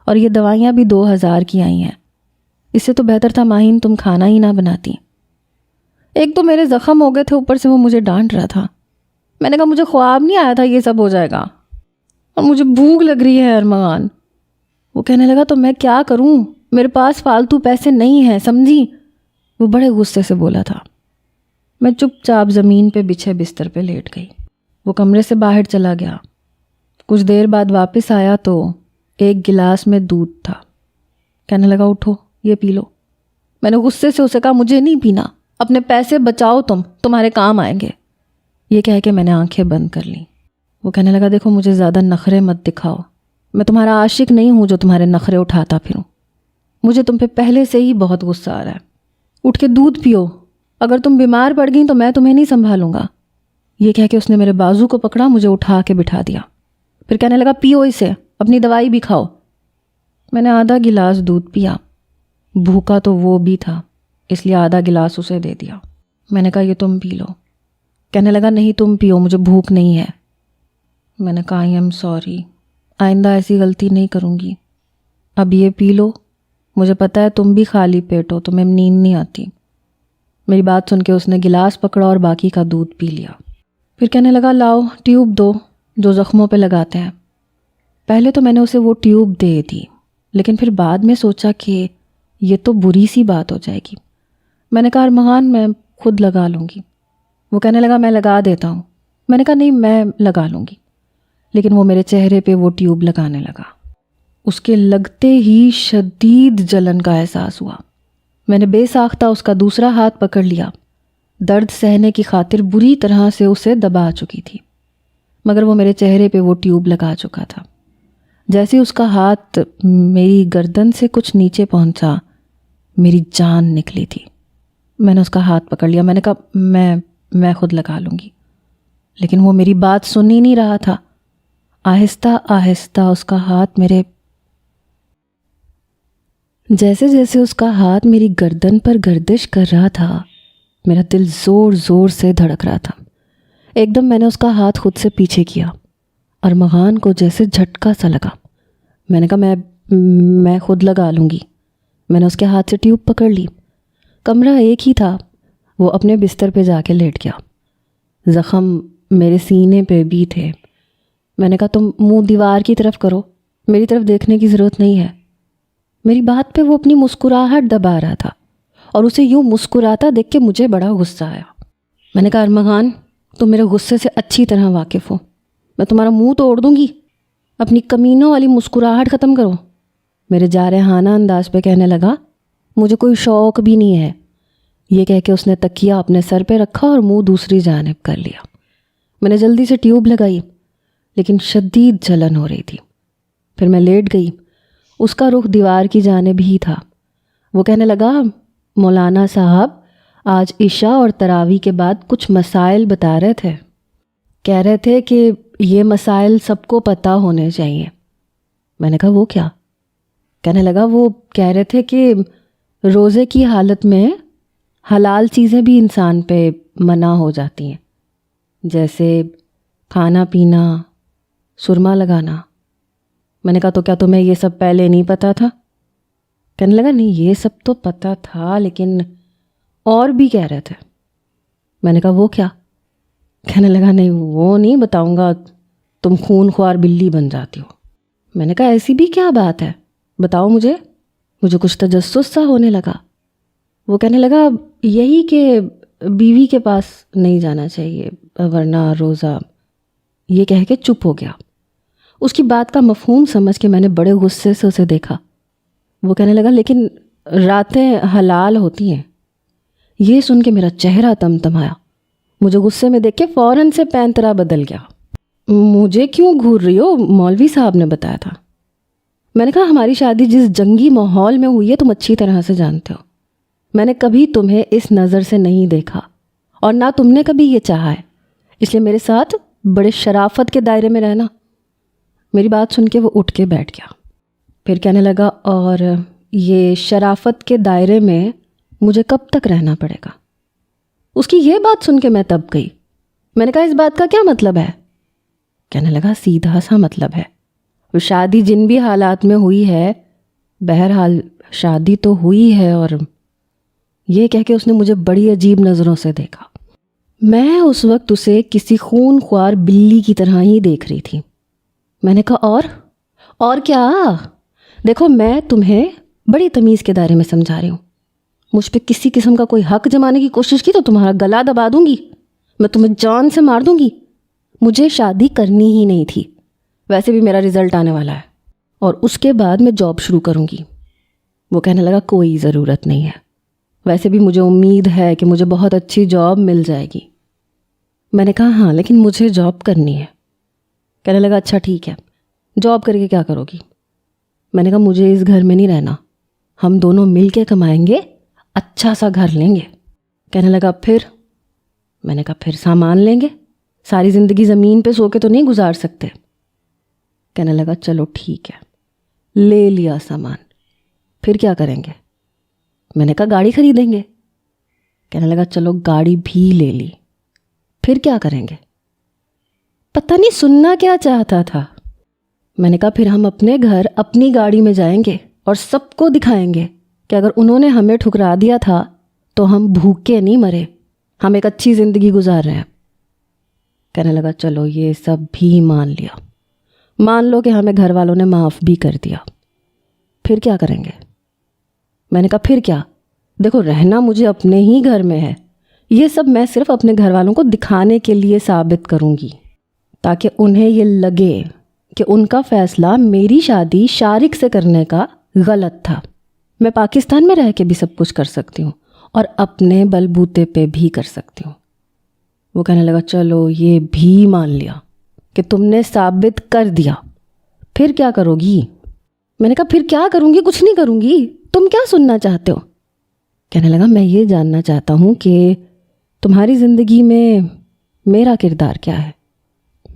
اور یہ دوائیاں بھی 2000 کی آئی ہیں۔ اس سے تو بہتر تھا ماہین تم کھانا ہی نہ بناتی۔ ایک تو میرے زخم ہو گئے تھے، اوپر سے وہ مجھے ڈانٹ رہا تھا۔ میں نے کہا مجھے خواب نہیں آیا تھا یہ سب ہو جائے گا، اور مجھے بھوک لگ رہی ہے ارمغان۔ وہ کہنے لگا تو میں کیا کروں، میرے پاس فالتو پیسے نہیں ہیں، سمجھی؟ وہ بڑے غصے سے بولا تھا۔ میں چپ چاپ زمین پہ بچھے بستر پہ لیٹ گئی۔ وہ کمرے سے باہر چلا گیا۔ کچھ دیر بعد واپس آیا تو ایک گلاس میں دودھ تھا۔ کہنے لگا اٹھو یہ پی لو۔ میں نے غصے سے اسے کہا مجھے نہیں پینا، اپنے پیسے بچاؤ، تمہارے کام آئیں گے۔ یہ کہہ کے میں نے آنکھیں بند کر لیں۔ وہ کہنے لگا دیکھو مجھے زیادہ نخرے مت دکھاؤ، میں تمہارا عاشق نہیں ہوں جو تمہارے نخرے اٹھاتا پھروں۔ مجھے تم پہ پہلے سے ہی بہت غصہ آ رہا ہے، اٹھ کے دودھ پیو، اگر تم بیمار پڑ گئیں تو میں تمہیں نہیں سنبھالوں گا۔ یہ کہہ کے اس نے میرے بازو کو پکڑا، مجھے اٹھا کے بٹھا دیا، پھر کہنے لگا پیو اسے، اپنی دوائی بھی کھاؤ۔ میں نے آدھا گلاس دودھ پیا، بھوکا تو وہ بھی تھا، اس لیے آدھا گلاس اسے دے دیا۔ میں نے کہا یہ تم پی لو۔ کہنے لگا نہیں تم پیو، مجھے بھوک نہیں ہے۔ میں نے کہا آئی ایم سوری، آئندہ ایسی غلطی نہیں کروں گی، اب یہ پی لو، مجھے پتہ ہے تم بھی خالی پیٹ ہو، تمہیں نیند نہیں آتی۔ میری بات سن کے اس نے گلاس پکڑا اور باقی کا دودھ پی لیا۔ پھر کہنے لگا لاؤ ٹیوب دو جو زخموں پہ لگاتے ہیں۔ پہلے تو میں نے اسے وہ ٹیوب دے دی، لیکن پھر بعد میں سوچا کہ یہ تو بری سی بات ہو جائے گی۔ میں نے کہا ارمغان میں خود لگا لوں گی۔ وہ کہنے لگا میں لگا دیتا ہوں۔ میں نے کہا نہیں میں لگا لوں گی، لیکن وہ میرے چہرے پہ وہ ٹیوب لگانے لگا۔ اس کے لگتے ہی شدید جلن کا احساس ہوا۔ میں نے بے ساختہ اس کا دوسرا ہاتھ پکڑ لیا، درد سہنے کی خاطر بری طرح سے اسے دبا چکی تھی، مگر وہ میرے چہرے پہ وہ ٹیوب لگا چکا تھا۔ جیسے اس کا ہاتھ میری گردن سے کچھ نیچے پہنچا، میری جان نکلی تھی۔ میں نے اس کا ہاتھ پکڑ لیا، میں نے کہا میں خود لگا لوں گی، لیکن وہ میری بات سن ہی نہیں رہا تھا۔ آہستہ آہستہ اس کا ہاتھ میرے جیسے جیسے اس کا ہاتھ میری گردن پر گردش کر رہا تھا میرا دل زور زور سے دھڑک رہا تھا۔ ایک دم میں نے اس کا ہاتھ خود سے پیچھے کیا، ارمغان کو جیسے جھٹکا سا لگا۔ میں نے کہا میں خود لگا لوں گی۔ میں نے اس کے ہاتھ سے ٹیوب پکڑ لی۔ کمرہ ایک ہی تھا، وہ اپنے بستر پہ جا کے لیٹ گیا۔ زخم میرے سینے پہ بھی تھے۔ میں نے کہا تم منہ دیوار کی طرف کرو، میری طرف دیکھنے کی ضرورت نہیں ہے۔ میری بات پہ وہ اپنی مسکراہٹ دبا رہا تھا اور اسے یوں مسکراتا دیکھ کے مجھے بڑا غصہ آیا۔ میں نے کہا ارمغان تم میرے غصے سے اچھی طرح واقف ہو، میں تمہارا منہ توڑ دوں گی، اپنی کمینوں والی مسکراہٹ ختم کرو۔ میرے جارحانہ انداز پہ کہنے لگا مجھے کوئی شوق بھی نہیں ہے۔ یہ کہہ کے اس نے تکیہ اپنے سر پہ رکھا اور منہ دوسری جانب کر لیا۔ میں نے جلدی سے ٹیوب لگائی لیکن شدید جلن ہو رہی تھی۔ پھر میں لیٹ گئی۔ اس کا رخ دیوار کی جانب ہی تھا۔ وہ کہنے لگا مولانا صاحب آج عشاء اور تراویح کے بعد کچھ مسائل بتا رہے تھے، کہہ رہے تھے کہ یہ مسائل سب کو پتہ ہونے چاہیے۔ میں نے کہا وہ کیا؟ کہنے لگا وہ کہہ رہے تھے کہ روزے کی حالت میں حلال چیزیں بھی انسان پہ منع ہو جاتی ہیں، جیسے کھانا پینا، سرما لگانا۔ میں نے کہا تو کیا تمہیں یہ سب پہلے نہیں پتہ تھا؟ کہنے لگا نہیں یہ سب تو پتہ تھا لیکن اور بھی کہہ رہے تھے۔ میں نے کہا وہ کیا؟ کہنے لگا نہیں وہ نہیں بتاؤں گا، تم خون خوار بلی بن جاتی ہو۔ میں نے کہا ایسی بھی کیا بات ہے، بتاؤ مجھے کچھ تجسس سا ہونے لگا۔ وہ کہنے لگا یہی کہ بیوی کے پاس نہیں جانا چاہیے ورنہ روزہ۔ یہ کہہ کے چپ ہو گیا۔ اس کی بات کا مفہوم سمجھ کے میں نے بڑے غصے سے اسے دیکھا۔ وہ کہنے لگا لیکن راتیں حلال ہوتی ہیں۔ یہ سن کے میرا چہرہ تمتمایا۔ مجھے غصے میں دیکھ کے فوراً سے پینترا بدل گیا۔ مجھے کیوں گھور رہی ہو؟ مولوی صاحب نے بتایا تھا۔ میں نے کہا ہماری شادی جس جنگی ماحول میں ہوئی ہے تم اچھی طرح سے جانتے ہو۔ میں نے کبھی تمہیں اس نظر سے نہیں دیکھا اور نہ تم نے کبھی یہ چاہا ہے، اس لیے میرے ساتھ بڑے شرافت کے دائرے میں رہنا۔ میری بات سن کے وہ اٹھ کے بیٹھ گیا۔ پھر کہنے لگا اور یہ شرافت کے دائرے میں مجھے کب تک رہنا پڑے گا؟ اس کی یہ بات سن کے میں تب گئی۔ میں نے کہا اس بات کا کیا مطلب ہے؟ کہنے لگا سیدھا سا مطلب ہے، وہ شادی جن بھی حالات میں ہوئی ہے، بہرحال شادی تو ہوئی ہے۔ اور یہ کہہ کے اس نے مجھے بڑی عجیب نظروں سے دیکھا۔ میں اس وقت اسے کسی خون خوار بلی کی طرح ہی دیکھ رہی تھی۔ میں نے کہا اور کیا؟ دیکھو میں تمہیں بڑی تمیز کے دائرے میں سمجھا رہی ہوں، مجھ پہ کسی قسم کا کوئی حق جمانے کی کوشش کی تو تمہارا گلا دبا دوں گی، میں تمہیں جان سے مار دوں گی۔ مجھے شادی کرنی ہی نہیں تھی، ویسے بھی میرا رزلٹ آنے والا ہے اور اس کے بعد میں جاب شروع کروں گی۔ وہ کہنے لگا کوئی ضرورت نہیں ہے، ویسے بھی مجھے امید ہے کہ مجھے بہت اچھی جاب مل جائے گی۔ میں نے کہا ہاں لیکن مجھے جاب کرنی ہے۔ کہنے لگا اچھا ٹھیک ہے، جاب کر کے کیا کرو گی؟ میں نے کہا مجھے اس گھر میں نہیں رہنا، ہم دونوں مل کے کمائیں گے، اچھا سا گھر لیں گے۔ کہنے لگا پھر؟ میں نے کہا پھر سامان لیں گے، ساری زندگی زمین پہ سو کے تو نہیں گزار سکتے۔ کہنے لگا چلو ٹھیک ہے، لے لیا سامان، پھر کیا کریں گے؟ میں نے کہا گاڑی خریدیں گے۔ کہنے لگا چلو گاڑی بھی لے لی، پھر کیا کریں گے؟ پتہ نہیں سننا کیا چاہتا تھا۔ میں نے کہا پھر ہم اپنے گھر اپنی گاڑی میں جائیں گے اور سب کو دکھائیں گے کہ اگر انہوں نے ہمیں ٹھکرا دیا تھا تو ہم بھوکے نہیں مرے، ہم ایک اچھی زندگی گزار رہے ہیں۔ کہنے لگا چلو یہ سب بھی مان لیا، مان لو کہ ہمیں گھر والوں نے معاف بھی کر دیا، پھر کیا کریں گے؟ میں نے کہا پھر کیا، دیکھو رہنا مجھے اپنے ہی گھر میں ہے، یہ سب میں صرف اپنے گھر والوں کو دکھانے کے لیے ثابت کروں گی تاکہ انہیں یہ لگے کہ ان کا فیصلہ میری شادی شارق سے کرنے کا غلط تھا۔ میں پاکستان میں رہ کے بھی سب کچھ کر سکتی ہوں اور اپنے بل بوتے پہ بھی کر سکتی ہوں۔ وہ کہنے لگا چلو یہ بھی مان لیا کہ تم نے ثابت کر دیا، پھر کیا کرو گی؟ میں نے کہا پھر کیا کروں گی؟ کچھ نہیں کروں گی، تم کیا سننا چاہتے ہو؟ کہنے لگا میں یہ جاننا چاہتا ہوں کہ تمہاری زندگی میں میرا کردار کیا ہے،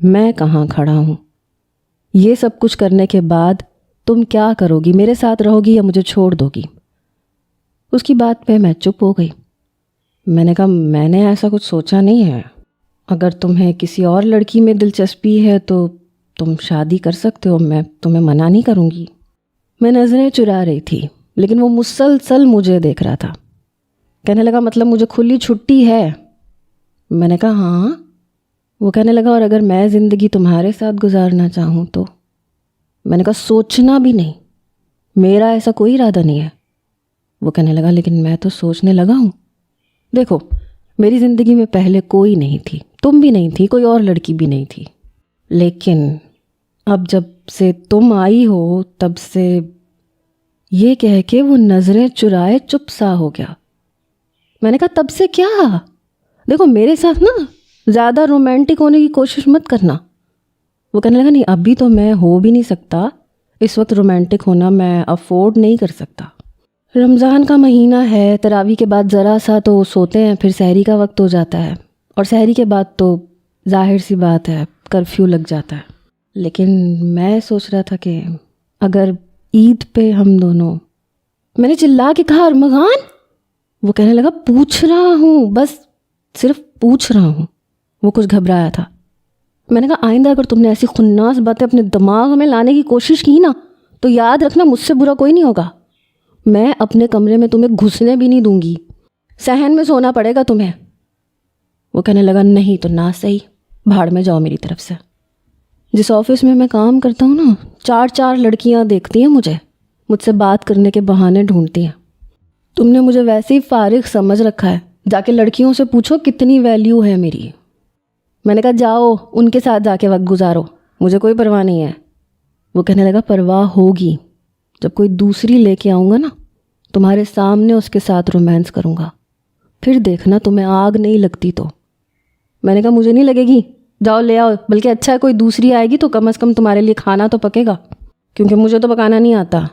میں کہاں کھڑا ہوں؟ یہ سب کچھ کرنے کے بعد تم کیا کرو گی؟ میرے ساتھ رہو گی یا مجھے چھوڑ دو گی؟ اس کی بات پہ میں چپ ہو گئی۔ میں نے کہا میں نے ایسا کچھ سوچا نہیں ہے، اگر تمہیں کسی اور لڑکی میں دلچسپی ہے تو تم شادی کر سکتے ہو، میں تمہیں منع نہیں کروں گی۔ میں نظریں چرا رہی تھی لیکن وہ مسلسل مجھے دیکھ رہا تھا۔ کہنے لگا مطلب مجھے کھلی چھٹی ہے؟ میں نے کہا ہاں۔ وہ کہنے لگا اور اگر میں زندگی تمہارے ساتھ گزارنا چاہوں تو؟ میں نے کہا سوچنا بھی نہیں، میرا ایسا کوئی ارادہ نہیں ہے۔ وہ کہنے لگا لیکن میں تو سوچنے لگا ہوں۔ دیکھو میری زندگی میں پہلے کوئی نہیں تھی، تم بھی نہیں تھی، کوئی اور لڑکی بھی نہیں تھی، لیکن اب جب سے تم آئی ہو تب سے، یہ کہہ کے وہ نظریں چرائے چپ سا ہو گیا۔ میں نے کہا تب سے کیا؟ دیکھو میرے ساتھ نا زیادہ رومانٹک ہونے کی کوشش مت کرنا۔ وہ کہنے لگا نہیں ابھی تو میں ہو بھی نہیں سکتا، اس وقت رومانٹک ہونا میں افورڈ نہیں کر سکتا۔ رمضان کا مہینہ ہے، تراویح کے بعد ذرا سا تو سوتے ہیں، پھر سحری کا وقت ہو جاتا ہے، اور سحری کے بعد تو ظاہر سی بات ہے کرفیو لگ جاتا ہے۔ لیکن میں سوچ رہا تھا کہ اگر عید پہ ہم دونوں، میں نے چلا کے کہا ارمغان۔ وہ کہنے لگا پوچھ رہا ہوں، بس صرف پوچھ رہا ہوں۔ وہ کچھ گھبرایا تھا۔ میں نے کہا آئندہ اگر تم نے ایسی خناس باتیں اپنے دماغ میں لانے کی کوشش کی نا تو یاد رکھنا مجھ سے برا کوئی نہیں ہوگا۔ میں اپنے کمرے میں تمہیں گھسنے بھی نہیں دوں گی، صحن میں سونا پڑے گا تمہیں۔ وہ کہنے لگا نہیں تو نہ صحیح، بھاڑ میں جاؤ میری طرف سے۔ جس آفس میں میں کام کرتا ہوں نا، 4 لڑکیاں دیکھتی ہیں مجھ سے بات کرنے کے بہانے ڈھونڈتی ہیں۔ تم نے مجھے ویسے ہی فارغ سمجھ رکھا ہے، جا کے لڑکیوں سے پوچھو کتنی ویلیو ہے میری۔ میں نے کہا جاؤ ان کے ساتھ جا کے وقت گزارو، مجھے کوئی پرواہ نہیں ہے۔ وہ کہنے لگا پرواہ ہوگی، جب کوئی دوسری لے کے آؤں گا نا تمہارے سامنے اس کے ساتھ رومانس کروں گا، پھر دیکھنا تمہیں آگ نہیں لگتی تو۔ میں نے کہا مجھے نہیں لگے گی، جاؤ لے آؤ، بلکہ اچھا ہے کوئی دوسری آئے گی تو کم از کم تمہارے لیے کھانا تو پکے گا، کیونکہ مجھے تو پکانا نہیں آتا۔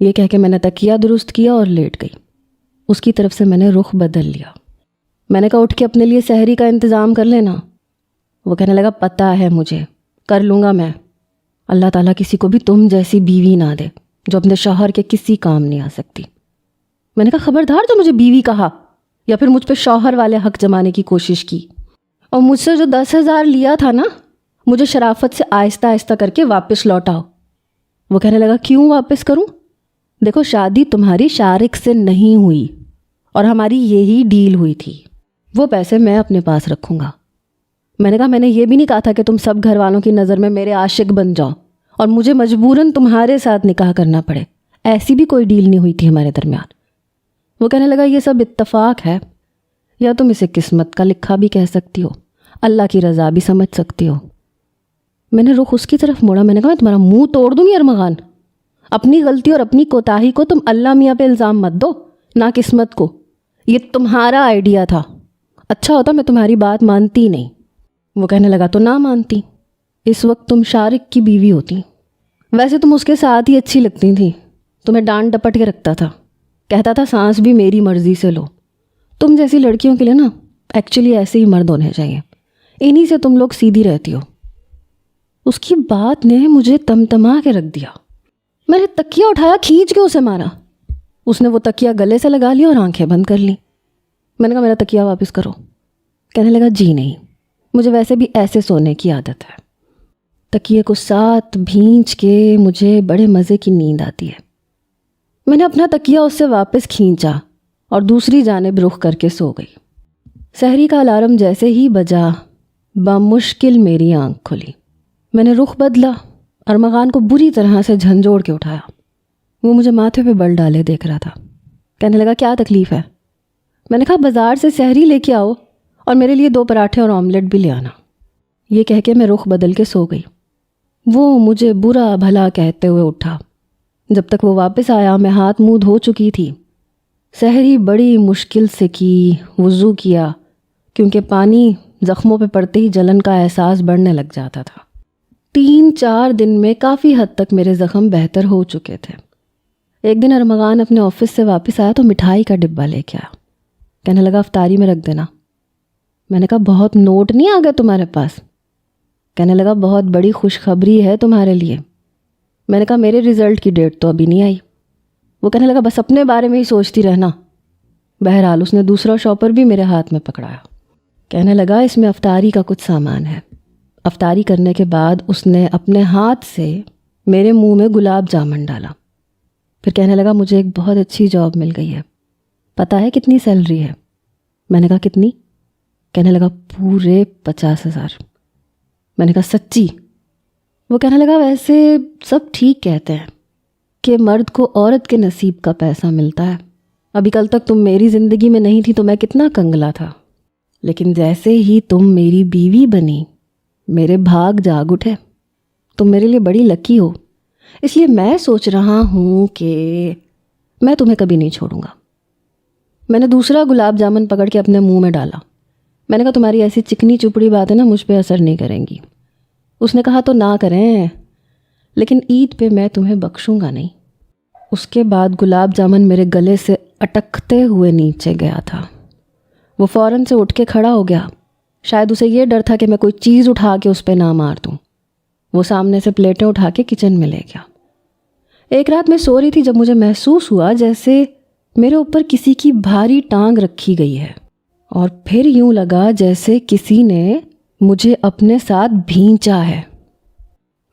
یہ کہہ کے میں نے تکیہ درست کیا اور لیٹ گئی۔ اس کی طرف سے میں نے رخ بدل لیا۔ میں نے کہا اٹھ کے اپنے لیے سحری کا انتظام کر لینا۔ وہ کہنے لگا پتہ ہے مجھے، کر لوں گا میں۔ اللہ تعالیٰ کسی کو بھی تم جیسی بیوی نہ دے جو اپنے شوہر کے کسی کام نہیں آ سکتی۔ میں نے کہا خبردار جو مجھے بیوی کہا یا پھر مجھ پہ شوہر والے حق جمانے کی کوشش کی، اور مجھ سے جو 10,000 لیا تھا نا مجھے شرافت سے آہستہ آہستہ کر کے واپس لوٹاؤ۔ وہ کہنے لگا کیوں واپس کروں؟ دیکھو شادی تمہاری شارک سے نہیں ہوئی اور ہماری یہی ڈیل ہوئی تھی، وہ پیسے میں اپنے پاس رکھوں گا۔ میں نے کہا میں نے یہ بھی نہیں کہا تھا کہ تم سب گھر والوں کی نظر میں میرے عاشق بن جاؤ اور مجھے مجبوراً تمہارے ساتھ نکاح کرنا پڑے، ایسی بھی کوئی ڈیل نہیں ہوئی تھی ہمارے درمیان۔ وہ کہنے لگا یہ سب اتفاق ہے، یا تم اسے قسمت کا لکھا بھی کہہ سکتی ہو، اللہ کی رضا بھی سمجھ سکتی ہو۔ میں نے رخ اس کی طرف موڑا۔ میں نے کہا تمہارا منہ توڑ دوں گی ارمغان، اپنی غلطی اور اپنی کوتاہی کو تم اللہ میاں پہ الزام مت دو، نہ قسمت کو۔ یہ تمہارا آئیڈیا تھا، اچھا ہوتا میں تمہاری بات مانتی نہیں۔ وہ کہنے لگا تو نہ مانتی، اس وقت تم شارک کی بیوی ہوتی، ویسے تم اس کے ساتھ ہی اچھی لگتی تھی، تمہیں ڈانٹ ڈپٹ کے رکھتا تھا، کہتا تھا سانس بھی میری مرضی سے لو۔ تم جیسی لڑکیوں کے لیے نا ایکچولی ایسے ہی مرد ہونے چاہیے، انہی سے تم لوگ سیدھی رہتی ہو۔ اس کی بات نے مجھے تمتما کے رکھ دیا۔ میں نے تکیہ اٹھایا، کھینچ کے اسے مارا۔ اس نے وہ تکیہ گلے سے لگا لیا اور آنکھیں بند کر لی۔ میں نے کہا میرا تکیہ واپس کرو۔ کہنے لگا جی نہیں، مجھے ویسے بھی ایسے سونے کی عادت ہے۔ تکیے کو ساتھ بھینچ کے مجھے بڑے مزے کی نیند آتی ہے۔ میں نے اپنا تکیہ اس سے واپس کھینچا اور دوسری جانب رخ کر کے سو گئی۔ سحری کا الارم جیسے ہی بجا بمشکل میری آنکھ کھلی۔ میں نے رخ بدلا، ارمغان کو بری طرح سے جھنجھوڑ کے اٹھایا۔ وہ مجھے ماتھے پہ بل ڈالے دیکھ رہا تھا۔ کہنے لگا کیا تکلیف ہے؟ میں نے کہا بازار سے سحری لے کے آؤ اور میرے لیے 2 پراٹھے اور آملیٹ بھی لے آنا۔ یہ کہہ کے میں رخ بدل کے سو گئی۔ وہ مجھے برا بھلا کہتے ہوئے اٹھا۔ جب تک وہ واپس آیا میں ہاتھ منہ دھو چکی تھی۔ سحری بڑی مشکل سے کی، وضو کیا، کیونکہ پانی زخموں پہ پڑتے ہی جلن کا احساس بڑھنے لگ جاتا تھا۔ 3-4 دن میں کافی حد تک میرے زخم بہتر ہو چکے تھے۔ ایک دن ارمغان اپنے آفس سے واپس آیا تو مٹھائی کا ڈبہ لے کے آیا۔ کہنے لگا افطاری میں رکھ دینا۔ میں نے کہا بہت نوٹ نہیں آ گئے تمہارے پاس؟ کہنے لگا بہت بڑی خوشخبری ہے تمہارے لیے۔ میں نے کہا میرے رزلٹ کی ڈیٹ تو ابھی نہیں آئی۔ وہ کہنے لگا بس اپنے بارے میں ہی سوچتی رہنا۔ بہرحال اس نے دوسرا شاپر بھی میرے ہاتھ میں پکڑایا، کہنے لگا اس میں افطاری کا کچھ سامان ہے۔ افطاری کرنے کے بعد اس نے اپنے ہاتھ سے میرے منہ میں گلاب جامن ڈالا، پھر کہنے لگا مجھے ایک بہت اچھی جاب مل گئی ہے، پتہ ہے کتنی سیلری ہے؟ میں نے کہا کتنی؟ کہنے لگا پورے 50,000۔ میں نے کہا سچی؟ وہ کہنے لگا ویسے سب ٹھیک کہتے ہیں کہ مرد کو عورت کے نصیب کا پیسہ ملتا ہے، ابھی کل تک تم میری زندگی میں نہیں تھی تو میں کتنا کنگلا تھا، لیکن جیسے ہی تم میری بیوی بنی میرے بھاگ جاگ اٹھے، تم میرے لیے بڑی لکی ہو، اس لیے میں سوچ رہا ہوں کہ میں تمہیں کبھی نہیں چھوڑوں گا۔ میں نے دوسرا گلاب جامن پکڑ کے اپنے منہ میں ڈالا۔ میں نے کہا تمہاری ایسی چکنی چپڑی باتیں نا مجھ پہ اثر نہیں کریں گی۔ اس نے کہا تو نہ کریں، لیکن عید پہ میں تمہیں بخشوں گا نہیں۔ اس کے بعد گلاب جامن میرے گلے سے اٹکتے ہوئے نیچے گیا تھا۔ وہ فوراً سے اٹھ کے کھڑا ہو گیا، شاید اسے یہ ڈر تھا کہ میں کوئی چیز اٹھا کے اس پہ نہ مار دوں۔ وہ سامنے سے پلیٹیں اٹھا کے کچن میں لے گیا۔ ایک رات میں سو رہی تھی جب مجھے محسوس ہوا جیسے میرے اوپر کسی کی بھاری ٹانگ رکھی گئی ہے، اور پھر یوں لگا جیسے کسی نے مجھے اپنے ساتھ بھینچا ہے۔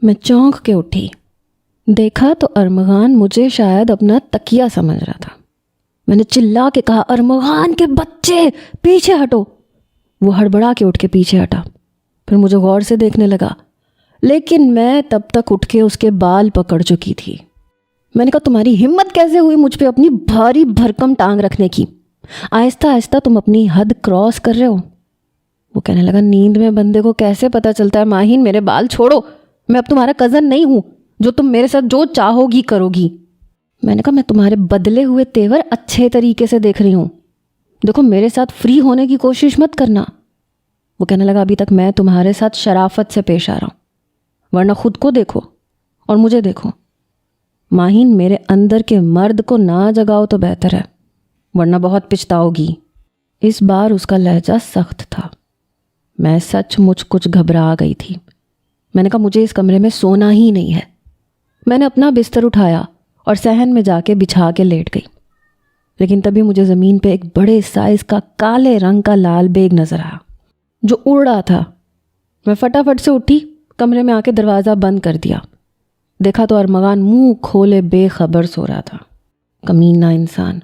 میں چونک کے اٹھی، دیکھا تو ارمغان مجھے شاید اپنا تکیہ سمجھ رہا تھا۔ میں نے چلا کے کہا ارمغان کے بچے پیچھے ہٹو۔ وہ ہڑبڑا کے اٹھ کے پیچھے ہٹا، پھر مجھے غور سے دیکھنے لگا، لیکن میں تب تک اٹھ کے اس کے بال پکڑ چکی تھی۔ میں نے کہا تمہاری ہمت کیسے ہوئی مجھ پہ اپنی بھاری بھرکم ٹانگ رکھنے کی؟ آہستہ آہستہ تم اپنی حد کراس کر رہے ہو۔ وہ کہنے لگا نیند میں بندے کو کیسے پتہ چلتا ہے؟ ماہین میرے بال چھوڑو، میں اب تمہارا کزن نہیں ہوں جو تم میرے ساتھ جو چاہو گی کرو گی۔ میں نے کہا میں تمہارے بدلے ہوئے تیور اچھے طریقے سے دیکھ رہی ہوں، دیکھو میرے ساتھ فری ہونے کی کوشش مت کرنا۔ وہ کہنے لگا ابھی تک میں تمہارے ساتھ شرافت سے پیش آ رہا ہوں، ورنہ خود کو دیکھو اور مجھے دیکھو۔ ماہین میرے اندر کے مرد کو نہ جگاؤ تو بہتر ہے، ورنہ بہت پچھتاؤ گی۔ اس بار اس کا لہجہ سخت تھا۔ میں سچ مچ کچھ گھبرا گئی تھی۔ میں نے کہا مجھے اس کمرے میں سونا ہی نہیں ہے۔ میں نے اپنا بستر اٹھایا اور صحن میں جا کے بچھا کے لیٹ گئی، لیکن تبھی مجھے زمین پہ ایک بڑے سائز کا کالے رنگ کا لال بیگ نظر آیا جو اڑ رہا تھا۔ میں فٹافٹ سے اٹھی، کمرے میں آ کے دروازہ بند کر دیا۔ دیکھا تو ارمغان منہ کھولے بے خبر سو رہا تھا۔ کمینہ انسان،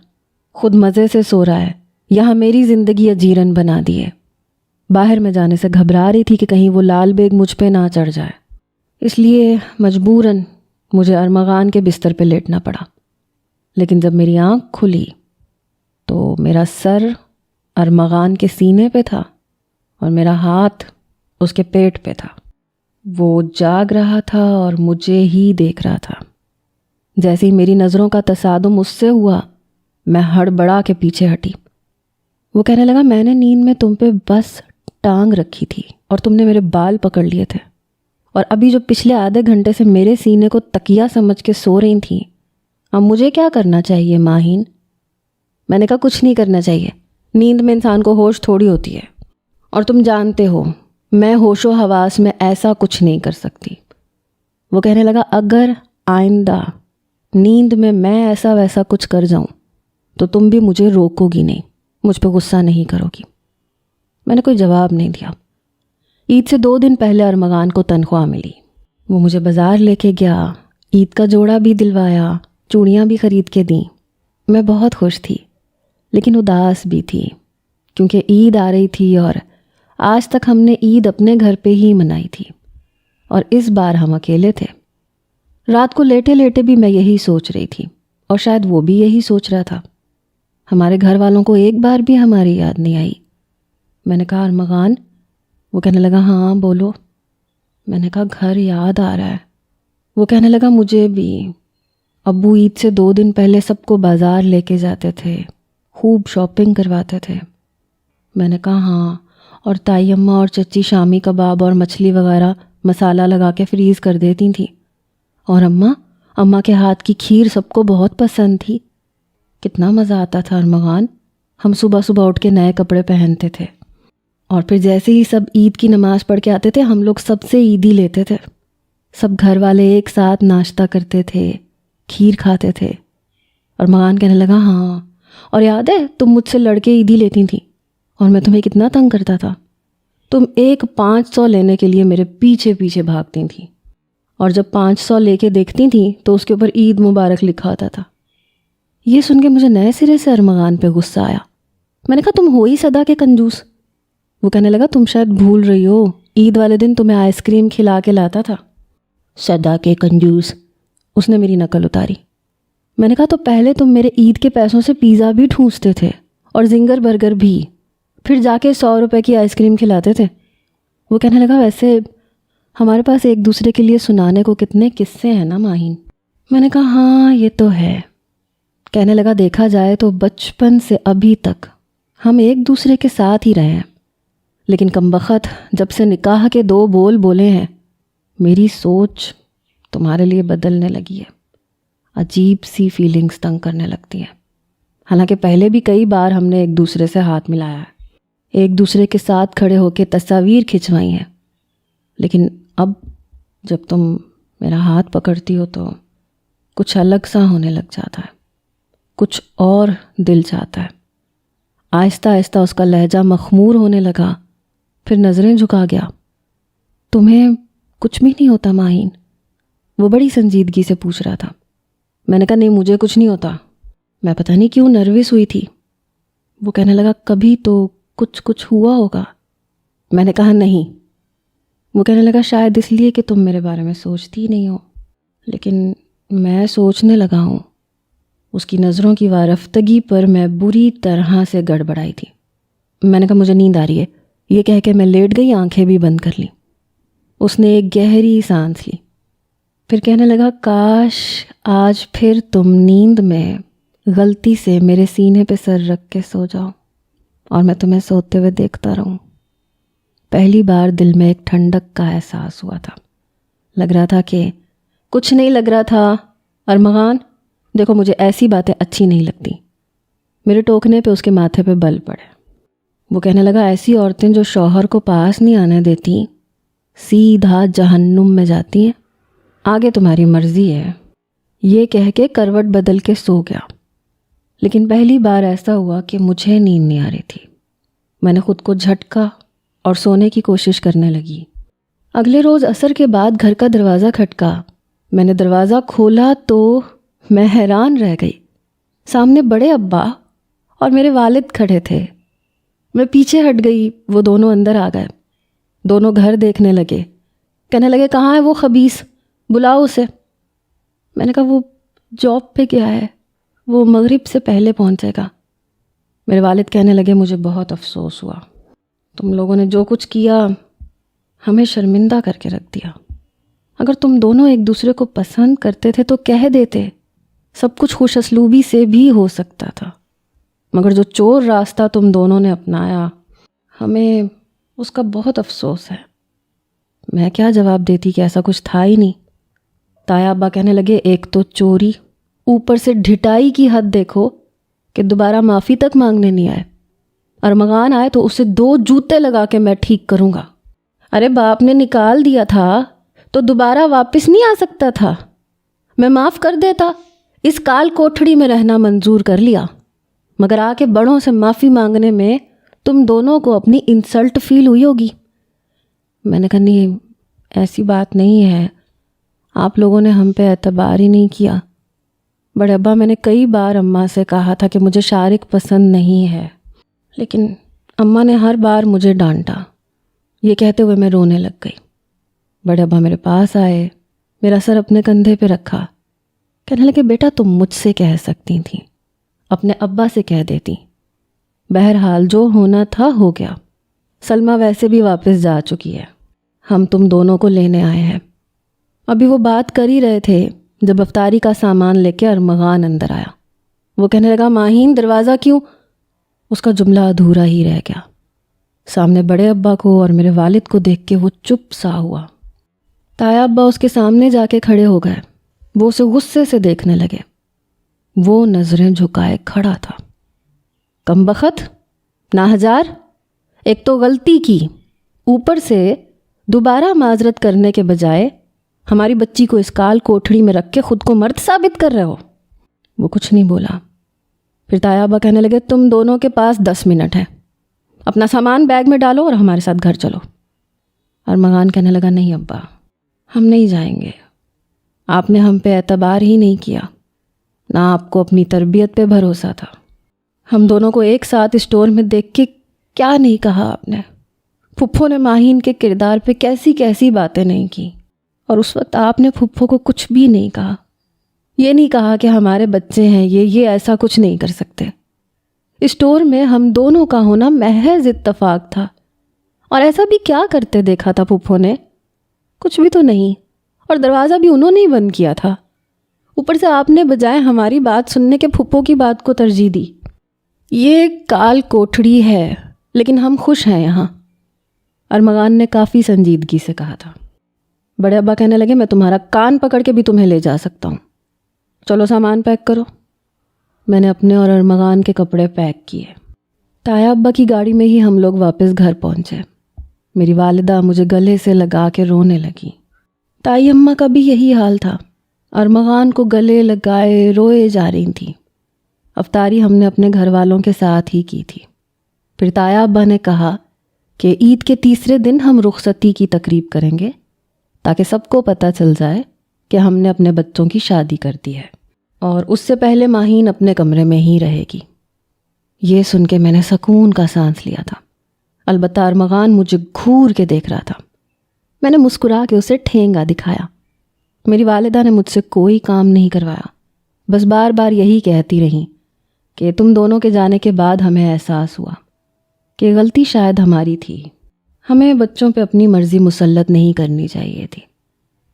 خود مزے سے سو رہا ہے، یہاں میری زندگی اجیرن بنا دی ہے۔ باہر میں جانے سے گھبرا رہی تھی کہ کہیں وہ لال بیگ مجھ پہ نہ چڑھ جائے، اس لیے مجبوراً مجھے ارمغان کے بستر پہ لیٹنا پڑا۔ لیکن جب میری آنکھ کھلی تو میرا سر ارمغان کے سینے پہ تھا اور میرا ہاتھ اس کے پیٹ پہ تھا۔ وہ جاگ رہا تھا اور مجھے ہی دیکھ رہا تھا۔ جیسے ہی میری نظروں کا تصادم اس سے ہوا، میں ہڑبڑا کے پیچھے ہٹی۔ وہ کہنے لگا میں نے نیند میں تم پہ بس ٹانگ رکھی تھی اور تم نے میرے بال پکڑ لیے تھے، اور ابھی جو پچھلے آدھے گھنٹے سے میرے سینے کو تکیہ سمجھ کے سو رہی تھیں، اب مجھے کیا کرنا چاہیے ماہین؟ میں نے کہا کچھ نہیں کرنا چاہیے، نیند میں انسان کو ہوش تھوڑی ہوتی ہے، اور تم جانتے ہو میں ہوش و حواس میں ایسا کچھ نہیں کر سکتی۔ وہ کہنے لگا اگر آئندہ نیند میں ایسا ویسا کچھ کر جاؤں تو تم بھی مجھے روکو گی نہیں، مجھ پہ غصہ نہیں کرو گی۔ میں نے کوئی جواب نہیں دیا۔ عید سے 2 دن پہلے ارمغان کو تنخواہ ملی۔ وہ مجھے بازار لے کے گیا، عید کا جوڑا بھی دلوایا، چوڑیاں بھی خرید کے دیں۔ میں بہت خوش تھی لیکن اداس بھی تھی، کیونکہ عید آ رہی تھی اور آج تک ہم نے عید اپنے گھر پہ ہی منائی تھی، اور اس بار ہم اکیلے تھے۔ رات کو لیٹے لیٹے بھی میں یہی سوچ رہی تھی، اور شاید وہ بھی یہی سوچ رہا تھا۔ ہمارے گھر والوں کو ایک بار بھی ہماری یاد نہیں آئی۔ میں نے کہا ارمغان؟ وہ کہنے لگا ہاں بولو۔ میں نے کہا گھر یاد آ رہا ہے۔ وہ کہنے لگا مجھے بھی، ابو عید سے 2 دن پہلے سب کو بازار لے کے جاتے تھے، خوب شاپنگ کرواتے تھے۔ میں نے کہا ہاں، اور تائی اماں اور چچی شامی کباب اور مچھلی وغیرہ مسالہ لگا کے فریز کر دیتی تھیں، اور اماں کے ہاتھ کی کھیر سب کو بہت پسند تھی۔ کتنا مزہ آتا تھا ارمغان، ہم صبح صبح اٹھ کے نئے کپڑے پہنتے تھے، اور پھر جیسے ہی سب عید کی نماز پڑھ کے آتے تھے ہم لوگ سب سے عیدی لیتے تھے، سب گھر والے ایک ساتھ ناشتہ کرتے تھے، کھیر کھاتے تھے۔ ارمغان کہنے لگا ہاں، اور یاد ہے تم مجھ سے لڑ کے عیدی لیتی تھیں اور میں تمہیں کتنا تنگ کرتا تھا؟ تم ایک 500 لینے کے لیے میرے پیچھے پیچھے بھاگتی تھیں، اور جب 500 لے کے دیکھتی تھیں تو اس کے اوپر عید مبارک لکھا ہوتا تھا۔ یہ سن کے مجھے نئے سرے سے ارمغان پہ غصہ آیا۔ میں نے کہا تم ہو ہی صدا کے کنجوس۔ وہ کہنے لگا تم شاید بھول رہی ہو، عید والے دن تمہیں آئس کریم کھلا کے لاتا تھا۔ صدا کے کنجوس، اس نے میری نقل اتاری۔ میں نے کہا تو پہلے تم میرے عید کے پیسوں سے پیزا بھی ٹھونستے تھے اور زنگر برگر بھی، پھر جا کے 100 روپے کی آئس کریم کھلاتے تھے۔ وہ کہنے لگا ویسے ہمارے پاس ایک دوسرے کے لیے سنانے کو کتنے قصے ہیں نا ماہین۔ میں نے کہا ہاں یہ تو ہے۔ کہنے لگا دیکھا جائے تو بچپن سے ابھی تک ہم ایک دوسرے کے ساتھ ہی رہے ہیں، لیکن کمبخت جب سے نکاح کے 2 بول بولے ہیں میری سوچ تمہارے لیے بدلنے لگی ہے۔ عجیب سی فیلنگز تنگ کرنے لگتی ہیں۔ حالانکہ پہلے بھی کئی بار ہم نے ایک دوسرے سے ہاتھ ملایا ہے، ایک دوسرے کے ساتھ کھڑے ہو کے تصاویر کھنچوائی ہیں، لیکن اب جب تم میرا ہاتھ پکڑتی ہو تو کچھ الگ سا ہونے لگ جاتا ہے، کچھ اور دل چاہتا ہے۔ آہستہ آہستہ اس کا لہجہ مخمور ہونے لگا، پھر نظریں جھکا گیا۔ تمہیں کچھ بھی نہیں ہوتا ماہین؟ وہ بڑی سنجیدگی سے پوچھ رہا تھا۔ میں نے کہا نہیں مجھے کچھ نہیں ہوتا۔ میں پتہ نہیں کیوں نروس ہوئی تھی۔ وہ کہنے لگا کبھی تو کچھ ہوا ہوگا۔ میں نے کہا نہیں۔ وہ کہنے لگا شاید اس لیے کہ تم میرے بارے میں سوچتی ہی نہیں ہو، لیکن میں سوچنے لگا ہوں۔ اس کی نظروں کی وارفتگی پر میں بری طرح سے گڑبڑائی تھی۔ میں نے کہا مجھے نیند آ رہی ہے۔ یہ کہہ کے میں لیٹ گئی، آنکھیں بھی بند کر لیں۔ اس نے ایک گہری سانس لی، پھر کہنے لگا کاش آج پھر تم نیند میں غلطی سے میرے سینے پہ سر رکھ کے سو جاؤ اور میں تمہیں سوتے ہوئے دیکھتا رہوں۔ پہلی بار دل میں ایک ٹھنڈک کا احساس ہوا تھا۔ لگ رہا تھا کہ کچھ نہیں لگ رہا تھا۔ ارمغان دیکھو مجھے ایسی باتیں اچھی نہیں لگتی۔ میرے ٹوکنے پہ اس کے ماتھے پہ بل پڑے۔ وہ کہنے لگا ایسی عورتیں جو شوہر کو پاس نہیں آنے دیتی سیدھا جہنم میں جاتی ہیں، آگے تمہاری مرضی ہے۔ یہ کہہ کے کروٹ بدل کے سو گیا۔ لیکن پہلی بار ایسا ہوا کہ مجھے نیند نہیں آ رہی تھی۔ میں نے خود کو جھٹکا اور سونے کی کوشش کرنے لگی۔ اگلے روز عصر کے بعد گھر کا دروازہ کھٹکا۔ میں نے دروازہ کھولا تو میں حیران رہ گئی۔ سامنے بڑے ابا اور میرے والد کھڑے تھے۔ میں پیچھے ہٹ گئی، وہ دونوں اندر آ گئے۔ دونوں گھر دیکھنے لگے، کہنے لگے کہاں ہے وہ خبیث، بلاؤ اسے۔ میں نے کہا وہ جاب پہ گیا ہے، وہ مغرب سے پہلے پہنچے گا۔ میرے والد کہنے لگے مجھے بہت افسوس ہوا، تم لوگوں نے جو کچھ کیا ہمیں شرمندہ کر کے رکھ دیا۔ اگر تم دونوں ایک دوسرے کو پسند کرتے تھے تو کہہ دیتے، سب کچھ خوش اسلوبی سے بھی ہو سکتا تھا، مگر جو چور راستہ تم دونوں نے اپنایا ہمیں اس کا بہت افسوس ہے۔ میں کیا جواب دیتی کہ ایسا کچھ تھا ہی نہیں۔ تایا ابا کہنے لگے ایک تو چوری، اوپر سے ڈھٹائی کی حد دیکھو کہ دوبارہ معافی تک مانگنے نہیں آئے۔ ارمغان آئے تو اسے 2 جوتے لگا کے میں ٹھیک کروں گا۔ ارے باپ نے نکال دیا تھا تو دوبارہ واپس نہیں آ سکتا تھا، میں معاف کر دیتا، اس کال کوٹھڑی میں رہنا منظور کر لیا، مگر آ کے بڑوں سے معافی مانگنے میں تم دونوں کو اپنی انسلٹ فیل ہوئی ہوگی۔ میں نے کہا نہیں ایسی بات نہیں ہے، آپ لوگوں نے ہم پہ اعتبار ہی نہیں کیا۔ بڑے ابا میں نے کئی بار اماں سے کہا تھا کہ مجھے شارق پسند نہیں ہے، لیکن اماں نے ہر بار مجھے ڈانٹا۔ یہ کہتے ہوئے میں رونے لگ گئی۔ بڑے ابا میرے پاس آئے، میرا سر اپنے کندھے پہ رکھا، کہنے لگے بیٹا تم مجھ سے کہہ سکتی تھیں، اپنے ابا سے کہہ دیتی۔ بہرحال جو ہونا تھا ہو گیا، سلمہ ویسے بھی واپس جا چکی ہے، ہم تم دونوں کو لینے آئے ہیں۔ ابھی وہ بات کر ہی رہے تھے جب افطاری کا سامان لے کے ارمغان اندر آیا۔ وہ کہنے لگا ماہین دروازہ کیوں؟ اس کا جملہ ادھورا ہی رہ گیا۔ سامنے بڑے ابا کو اور میرے والد کو دیکھ کے وہ چپ سا ہوا۔ تایا ابا اس کے سامنے جا کے کھڑے ہو گئے، وہ اسے غصے سے دیکھنے لگے۔ وہ نظریں جھکائے کھڑا تھا۔ کمبخت، ناہجار، ایک تو غلطی کی، اوپر سے دوبارہ معذرت کرنے کے بجائے ہماری بچی کو اس کال کوٹھڑی میں رکھ کے خود کو مرد ثابت کر رہے ہو؟ وہ کچھ نہیں بولا۔ پھر تایا ابا کہنے لگے تم دونوں کے پاس 10 منٹ ہے، اپنا سامان بیگ میں ڈالو اور ہمارے ساتھ گھر چلو۔ ارمغان کہنے لگا نہیں ابا، ہم نہیں جائیں گے، آپ نے ہم پہ اعتبار ہی نہیں کیا، نہ آپ کو اپنی تربیت پہ بھروسہ تھا۔ ہم دونوں کو ایک ساتھ اسٹور میں دیکھ کے کیا نہیں کہا آپ نے، پھپھو نے ماہین کے کردار پہ کیسی کیسی باتیں نہیں کی، اور اس وقت آپ نے پھپھو کو کچھ بھی نہیں کہا، یہ نہیں کہا کہ ہمارے بچے ہیں یہ ایسا کچھ نہیں کر سکتے۔ اسٹور میں ہم دونوں کا ہونا محض اتفاق تھا، اور ایسا بھی کیا کرتے دیکھا تھا پھپھو نے؟ کچھ بھی تو نہیں، اور دروازہ بھی انہوں نے ہی بند کیا تھا۔ اوپر سے آپ نے بجائے ہماری بات سننے کے پھپھو کی بات کو ترجیح دی۔ یہ کال کوٹھڑی ہے لیکن ہم خوش ہیں یہاں، ارمغان نے کافی سنجیدگی سے کہا تھا۔ بڑے ابا کہنے لگے میں تمہارا کان پکڑ کے بھی تمہیں لے جا سکتا ہوں، چلو سامان پیک کرو۔ میں نے اپنے اور ارمغان کے کپڑے پیک کیے۔ تایا ابا کی گاڑی میں ہی ہم لوگ واپس گھر پہنچے۔ میری والدہ مجھے گلے سے لگا کے رونے لگی۔ تائی اماں کا بھی یہی حال تھا، ارمغان کو گلے لگائے روئے جا رہی تھیں۔ افطاری ہم نے اپنے گھر والوں کے ساتھ ہی کی تھی۔ پھر تایا ابا نے کہا کہ عید کے تیسرے دن ہم رخصتی کی تقریب کریں گے تاکہ سب کو پتہ چل جائے کہ ہم نے اپنے بچوں کی شادی کر دی ہے، اور اس سے پہلے ماہین اپنے کمرے میں ہی رہے گی۔ یہ سن کے میں نے سکون کا سانس لیا تھا۔ البتہ ارمغان مجھے گھور کے دیکھ رہا تھا۔ میں نے مسکرا کے اسے ٹھینگا دکھایا۔ میری والدہ نے مجھ سے کوئی کام نہیں کروایا، بس بار بار یہی کہتی رہیں کہ تم دونوں کے جانے کے بعد ہمیں احساس ہوا کہ غلطی شاید ہماری تھی، ہمیں بچوں پہ اپنی مرضی مسلط نہیں کرنی چاہیے تھی۔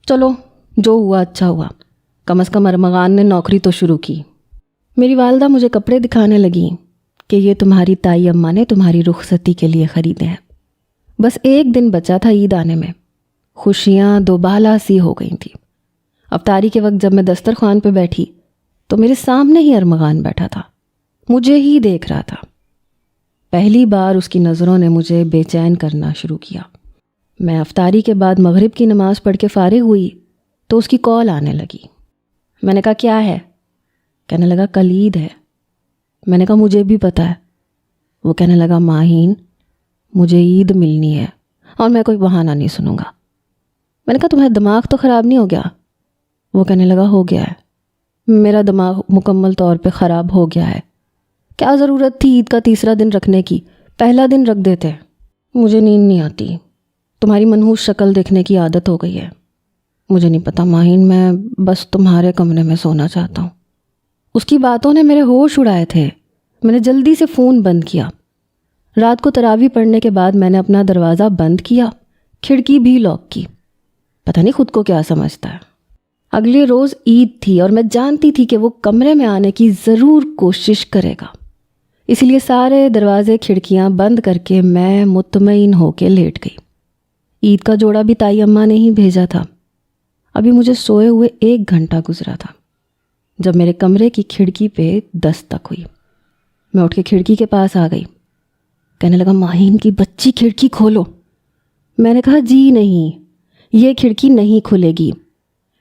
چلو جو ہوا اچھا ہوا، کم از کم ارمغان نے نوکری تو شروع کی۔ میری والدہ مجھے کپڑے دکھانے لگیں کہ یہ تمہاری تائی اماں نے تمہاری رخصتی کے لیے خریدے ہیں۔ بس ایک دن بچا تھا عید آنے میں، خوشیاں دوبالا سی ہو گئی تھیں۔ افطاری کے وقت جب میں دسترخوان پہ بیٹھی تو میرے سامنے ہی ارمغان بیٹھا تھا، مجھے ہی دیکھ رہا تھا۔ پہلی بار اس کی نظروں نے مجھے بے چین کرنا شروع کیا۔ میں افطاری کے بعد مغرب کی نماز پڑھ کے فارغ ہوئی تو اس کی کال آنے لگی۔ میں نے کہا کیا ہے؟ کہنے لگا کل عید ہے۔ میں نے کہا مجھے بھی پتہ ہے۔ وہ کہنے لگا ماہین مجھے عید ملنی ہے اور میں کوئی بہانہ نہیں سنوں گا۔ میں نے کہا تمہارا دماغ تو خراب نہیں ہو گیا؟ وہ کہنے لگا ہو گیا ہے، میرا دماغ مکمل طور پہ خراب ہو گیا ہے، کیا ضرورت تھی عید کا تیسرا دن رکھنے کی، پہلا دن رکھ دیتے۔ مجھے نیند نہیں آتی، تمہاری منحوس شکل دیکھنے کی عادت ہو گئی ہے۔ مجھے نہیں پتا ماہین، میں بس تمہارے کمرے میں سونا چاہتا ہوں۔ اس کی باتوں نے میرے ہوش اڑائے تھے۔ میں نے جلدی سے فون بند کیا۔ رات کو تراویح پڑھنے کے بعد میں نے اپنا دروازہ بند کیا، کھڑکی بھی لاک کی۔ پتہ نہیں خود کو کیا سمجھتا ہے۔ اگلے روز عید تھی اور میں جانتی تھی کہ وہ کمرے میں آنے کی ضرور کوشش کرے گا، اس لیے سارے دروازے کھڑکیاں بند کر کے میں مطمئن ہو کے لیٹ گئی۔ عید کا جوڑا بھی تائی اماں نے ہی بھیجا تھا۔ ابھی مجھے سوئے ہوئے 1 گھنٹہ گزرا تھا جب میرے کمرے کی کھڑکی پہ دستک ہوئی۔ میں اٹھ کے کھڑکی کے پاس آ گئی۔ کہنے لگا ماہین کی بچی کھڑکی کھولو۔ میں نے کہا جی نہیں، یہ کھڑکی نہیں کھلے گی۔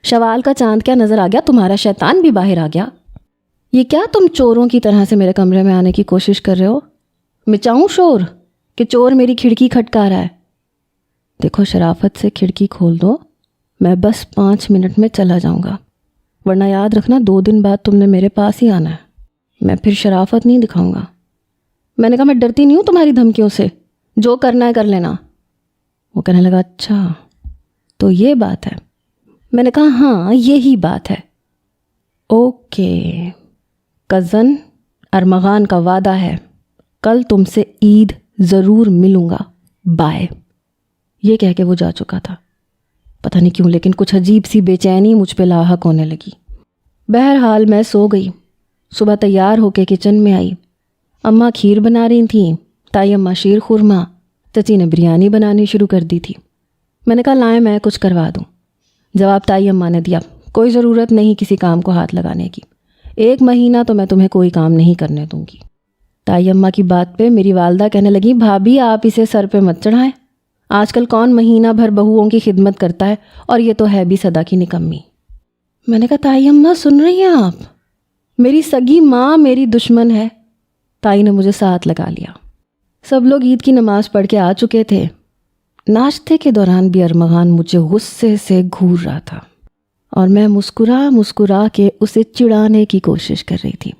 شوال کا چاند کیا نظر آ گیا؟ تمہارا شیطان بھی باہر آ گیا؟ یہ کیا تم چوروں کی طرح سے میرے کمرے میں آنے کی کوشش کر رہے ہو؟ مچاؤں شور کہ چور میری کھڑکی کھٹکا رہا ہے؟ دیکھو شرافت سے کھڑکی کھول دو، میں بس 5 منٹ میں چلا جاؤں گا، ورنہ یاد رکھنا 2 دن بعد تم نے میرے پاس ہی آنا ہے۔ میں پھر شرافت نہیں دکھاؤں گا۔ میں نے کہا میں ڈرتی نہیں ہوں تمہاری دھمکیوں سے، جو کرنا ہے کر لینا۔ وہ کہنے لگا اچھا تو یہ بات ہے؟ میں نے کہا ہاں یہی بات ہے۔ اوکے کزن، ارمغان کا وعدہ ہے کل تم سے عید ضرور ملوں گا، بائے۔ یہ کہہ کے وہ جا چکا تھا۔ پتہ نہیں کیوں لیکن کچھ عجیب سی بے چینی مجھ پہ لاحق ہونے لگی۔ بہرحال میں سو گئی۔ صبح تیار ہو کے کچن میں آئی۔ اماں کھیر بنا رہی تھیں، تائی اماں شیر خورما، چچی نے بریانی بنانی شروع کر دی تھی۔ میں نے کہا لائیں میں کچھ کروا دوں۔ جواب تائی اماں نے دیا کوئی ضرورت نہیں کسی کام کو ہاتھ لگانے کی، 1 مہینہ تو میں تمہیں کوئی کام نہیں کرنے دوں گی۔ تائی اماں کی بات پہ میری والدہ کہنے لگی بھابھی آپ اسے سر پہ مت چڑھائیں، آج کل کون مہینہ بھر بہوؤں کی خدمت کرتا ہے، اور یہ تو ہے بھی صدا کی نکمی۔ میں نے کہا تائی اماں سن رہی ہیں آپ؟ میری سگی ماں میری دشمن ہے۔ تائی نے مجھے ساتھ لگا لیا۔ سب لوگ عید کی نماز پڑھ کے آ چکے تھے۔ ناشتے کے دوران بھی ارمغان مجھے غصے سے گھور رہا تھا، اور میں مسکرا کے اسے چڑھانے کی کوشش کر رہی تھی۔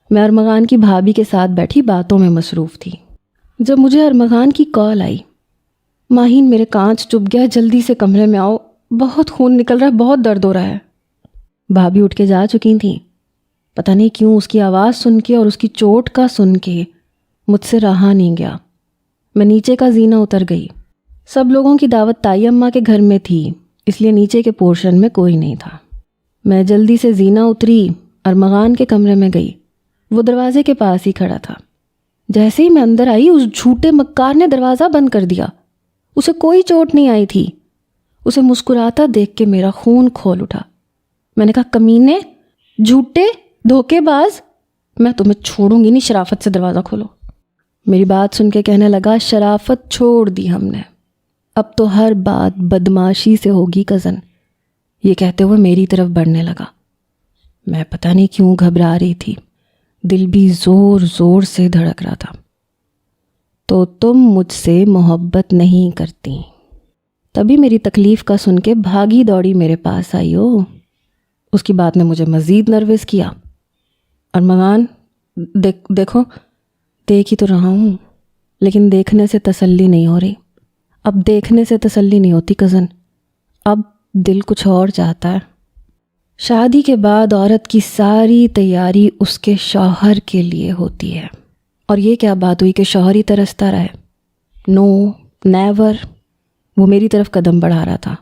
میں ارمغان کی بھابھی کے ساتھ بیٹھی باتوں میں مصروف تھی، جب مجھے ارمغان کی کال آئی، ماہین میرے کانچ چبھ گیا، جلدی سے کمرے میں آؤ، بہت خون نکل رہا ہے، بہت درد ہو رہا ہے۔ بھابھی اٹھ کے جا چکی تھیں۔ پتہ نہیں کیوں اس کی آواز سن کے اور اس کی چوٹ کا سن کے مجھ سے رہا نہیں گیا۔ میں نیچے کا زینہ اتر گئی۔ سب لوگوں کی دعوت تائی اماں کے گھر میں تھی، اس لیے نیچے کے پورشن میں کوئی نہیں تھا۔ میں جلدی سے زینہ اتری، ارمغان کے کمرے میں گئی۔ وہ دروازے کے پاس ہی کھڑا تھا۔ جیسے ہی میں اندر آئی، اس جھوٹے مکار نے دروازہ بند کر دیا۔ اسے کوئی چوٹ نہیں آئی تھی۔ اسے مسکراتا دیکھ کے میرا خون کھول اٹھا۔ میں نے کہا کمینے، جھوٹے، دھوکے باز، میں تمہیں چھوڑوں گی نہیں، شرافت سے دروازہ کھولو۔ میری بات سن کے کہنے لگا شرافت چھوڑ دی ہم نے، اب تو ہر بات بدماشی سے ہوگی کزن۔ یہ کہتے ہوئے میری طرف بڑھنے لگا۔ میں پتہ نہیں کیوں گھبرا رہی تھی، دل بھی زور زور سے دھڑک رہا تھا۔ تو تم مجھ سے محبت نہیں کرتی؟ تبھی میری تکلیف کا سن کے بھاگی دوڑی میرے پاس آئی ہو۔ اس کی بات نے مجھے مزید نروس کیا۔ ارمغان دیکھو، دیکھ ہی تو رہا ہوں، لیکن دیکھنے سے تسلی نہیں ہو رہی۔ اب دیکھنے سے تسلی نہیں ہوتی کزن، اب دل کچھ اور چاہتا ہے۔ شادی کے بعد عورت کی ساری تیاری اس کے شوہر کے لیے ہوتی ہے، اور یہ کیا بات ہوئی کہ شوہر ہی ترستا رہے؟ نو، نیور۔ وہ میری طرف قدم بڑھا رہا تھا،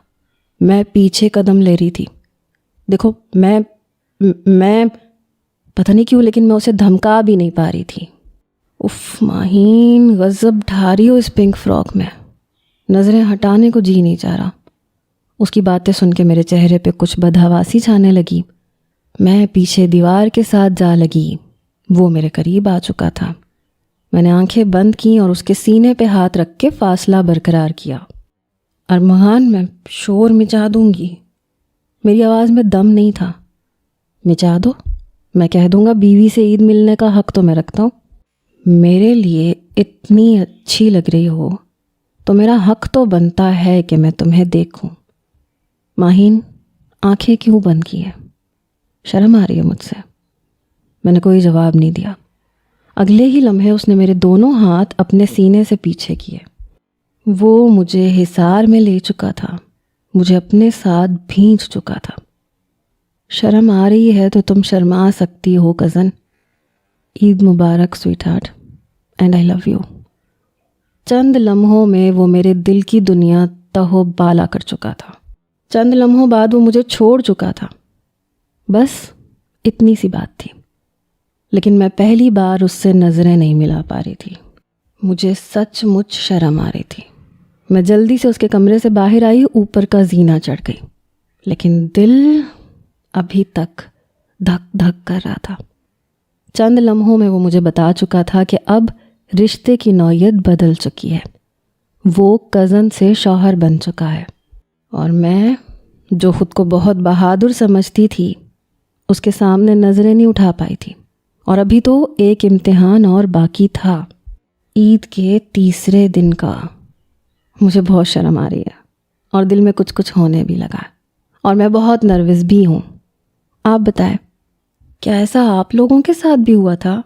میں پیچھے قدم لے رہی تھی۔ دیکھو میں پتہ نہیں کیوں لیکن میں اسے دھمکا بھی نہیں پا رہی تھی۔ اف ماہین، غضب ڈھا رہی ہو اس پنک فراک میں، نظریں ہٹانے کو جی نہیں چاہ رہا۔ اس کی باتیں سن کے میرے چہرے پہ کچھ بدحواسی چھانے لگی۔ میں پیچھے دیوار کے ساتھ جا لگی۔ وہ میرے قریب آ چکا تھا۔ میں نے آنکھیں بند کی اور اس کے سینے پہ ہاتھ رکھ کے فاصلہ برقرار کیا۔ ارمغان، میں شور مچا دوں گی۔ میری آواز میں دم نہیں تھا۔ مچا دو، میں کہہ دوں گا بیوی سے عید ملنے کا حق تو میں رکھتا ہوں۔ میرے لیے اتنی اچھی لگ رہی ہو تو میرا حق تو بنتا ہے کہ میں تمہیں دیکھوں۔ ماہین، آنکھیں کیوں بند کی ہے؟ شرم آ رہی ہے مجھ سے؟ میں نے کوئی جواب نہیں دیا۔ اگلے ہی لمحے اس نے میرے دونوں ہاتھ اپنے سینے سے پیچھے کیے۔ وہ مجھے حصار میں لے چکا تھا، مجھے اپنے ساتھ بھینچ چکا تھا۔ شرم آ رہی ہے تو تم شرما سکتی ہو کزن۔ عید مبارک sweetheart, and I love you. چند لمحوں میں وہ میرے دل کی دنیا تہو بالا کر چکا تھا۔ چند لمحوں بعد وہ مجھے چھوڑ چکا تھا۔ بس اتنی سی بات تھی، لیکن میں پہلی بار اس سے نظریں نہیں ملا پا رہی تھی۔ مجھے سچ مچ شرم آ رہی تھی۔ میں جلدی سے اس کے کمرے سے باہر آئی، اوپر کا زینہ چڑھ گئی، لیکن دل ابھی تک دھک دھک کر رہا تھا۔ چند لمحوں میں وہ مجھے بتا چکا تھا کہ اب رشتے کی نوعیت بدل چکی ہے، وہ کزن سے شوہر بن چکا ہے، اور میں جو خود کو بہت بہادر سمجھتی تھی اس کے سامنے نظریں نہیں اٹھا پائی تھی۔ اور ابھی تو ایک امتحان اور باقی تھا، عید کے تیسرے دن کا۔ مجھے بہت شرم آ رہی ہے اور دل میں کچھ ہونے بھی لگا، اور میں بہت نروس بھی ہوں۔ آپ بتائیں، کیا ایسا آپ لوگوں کے ساتھ بھی ہوا تھا؟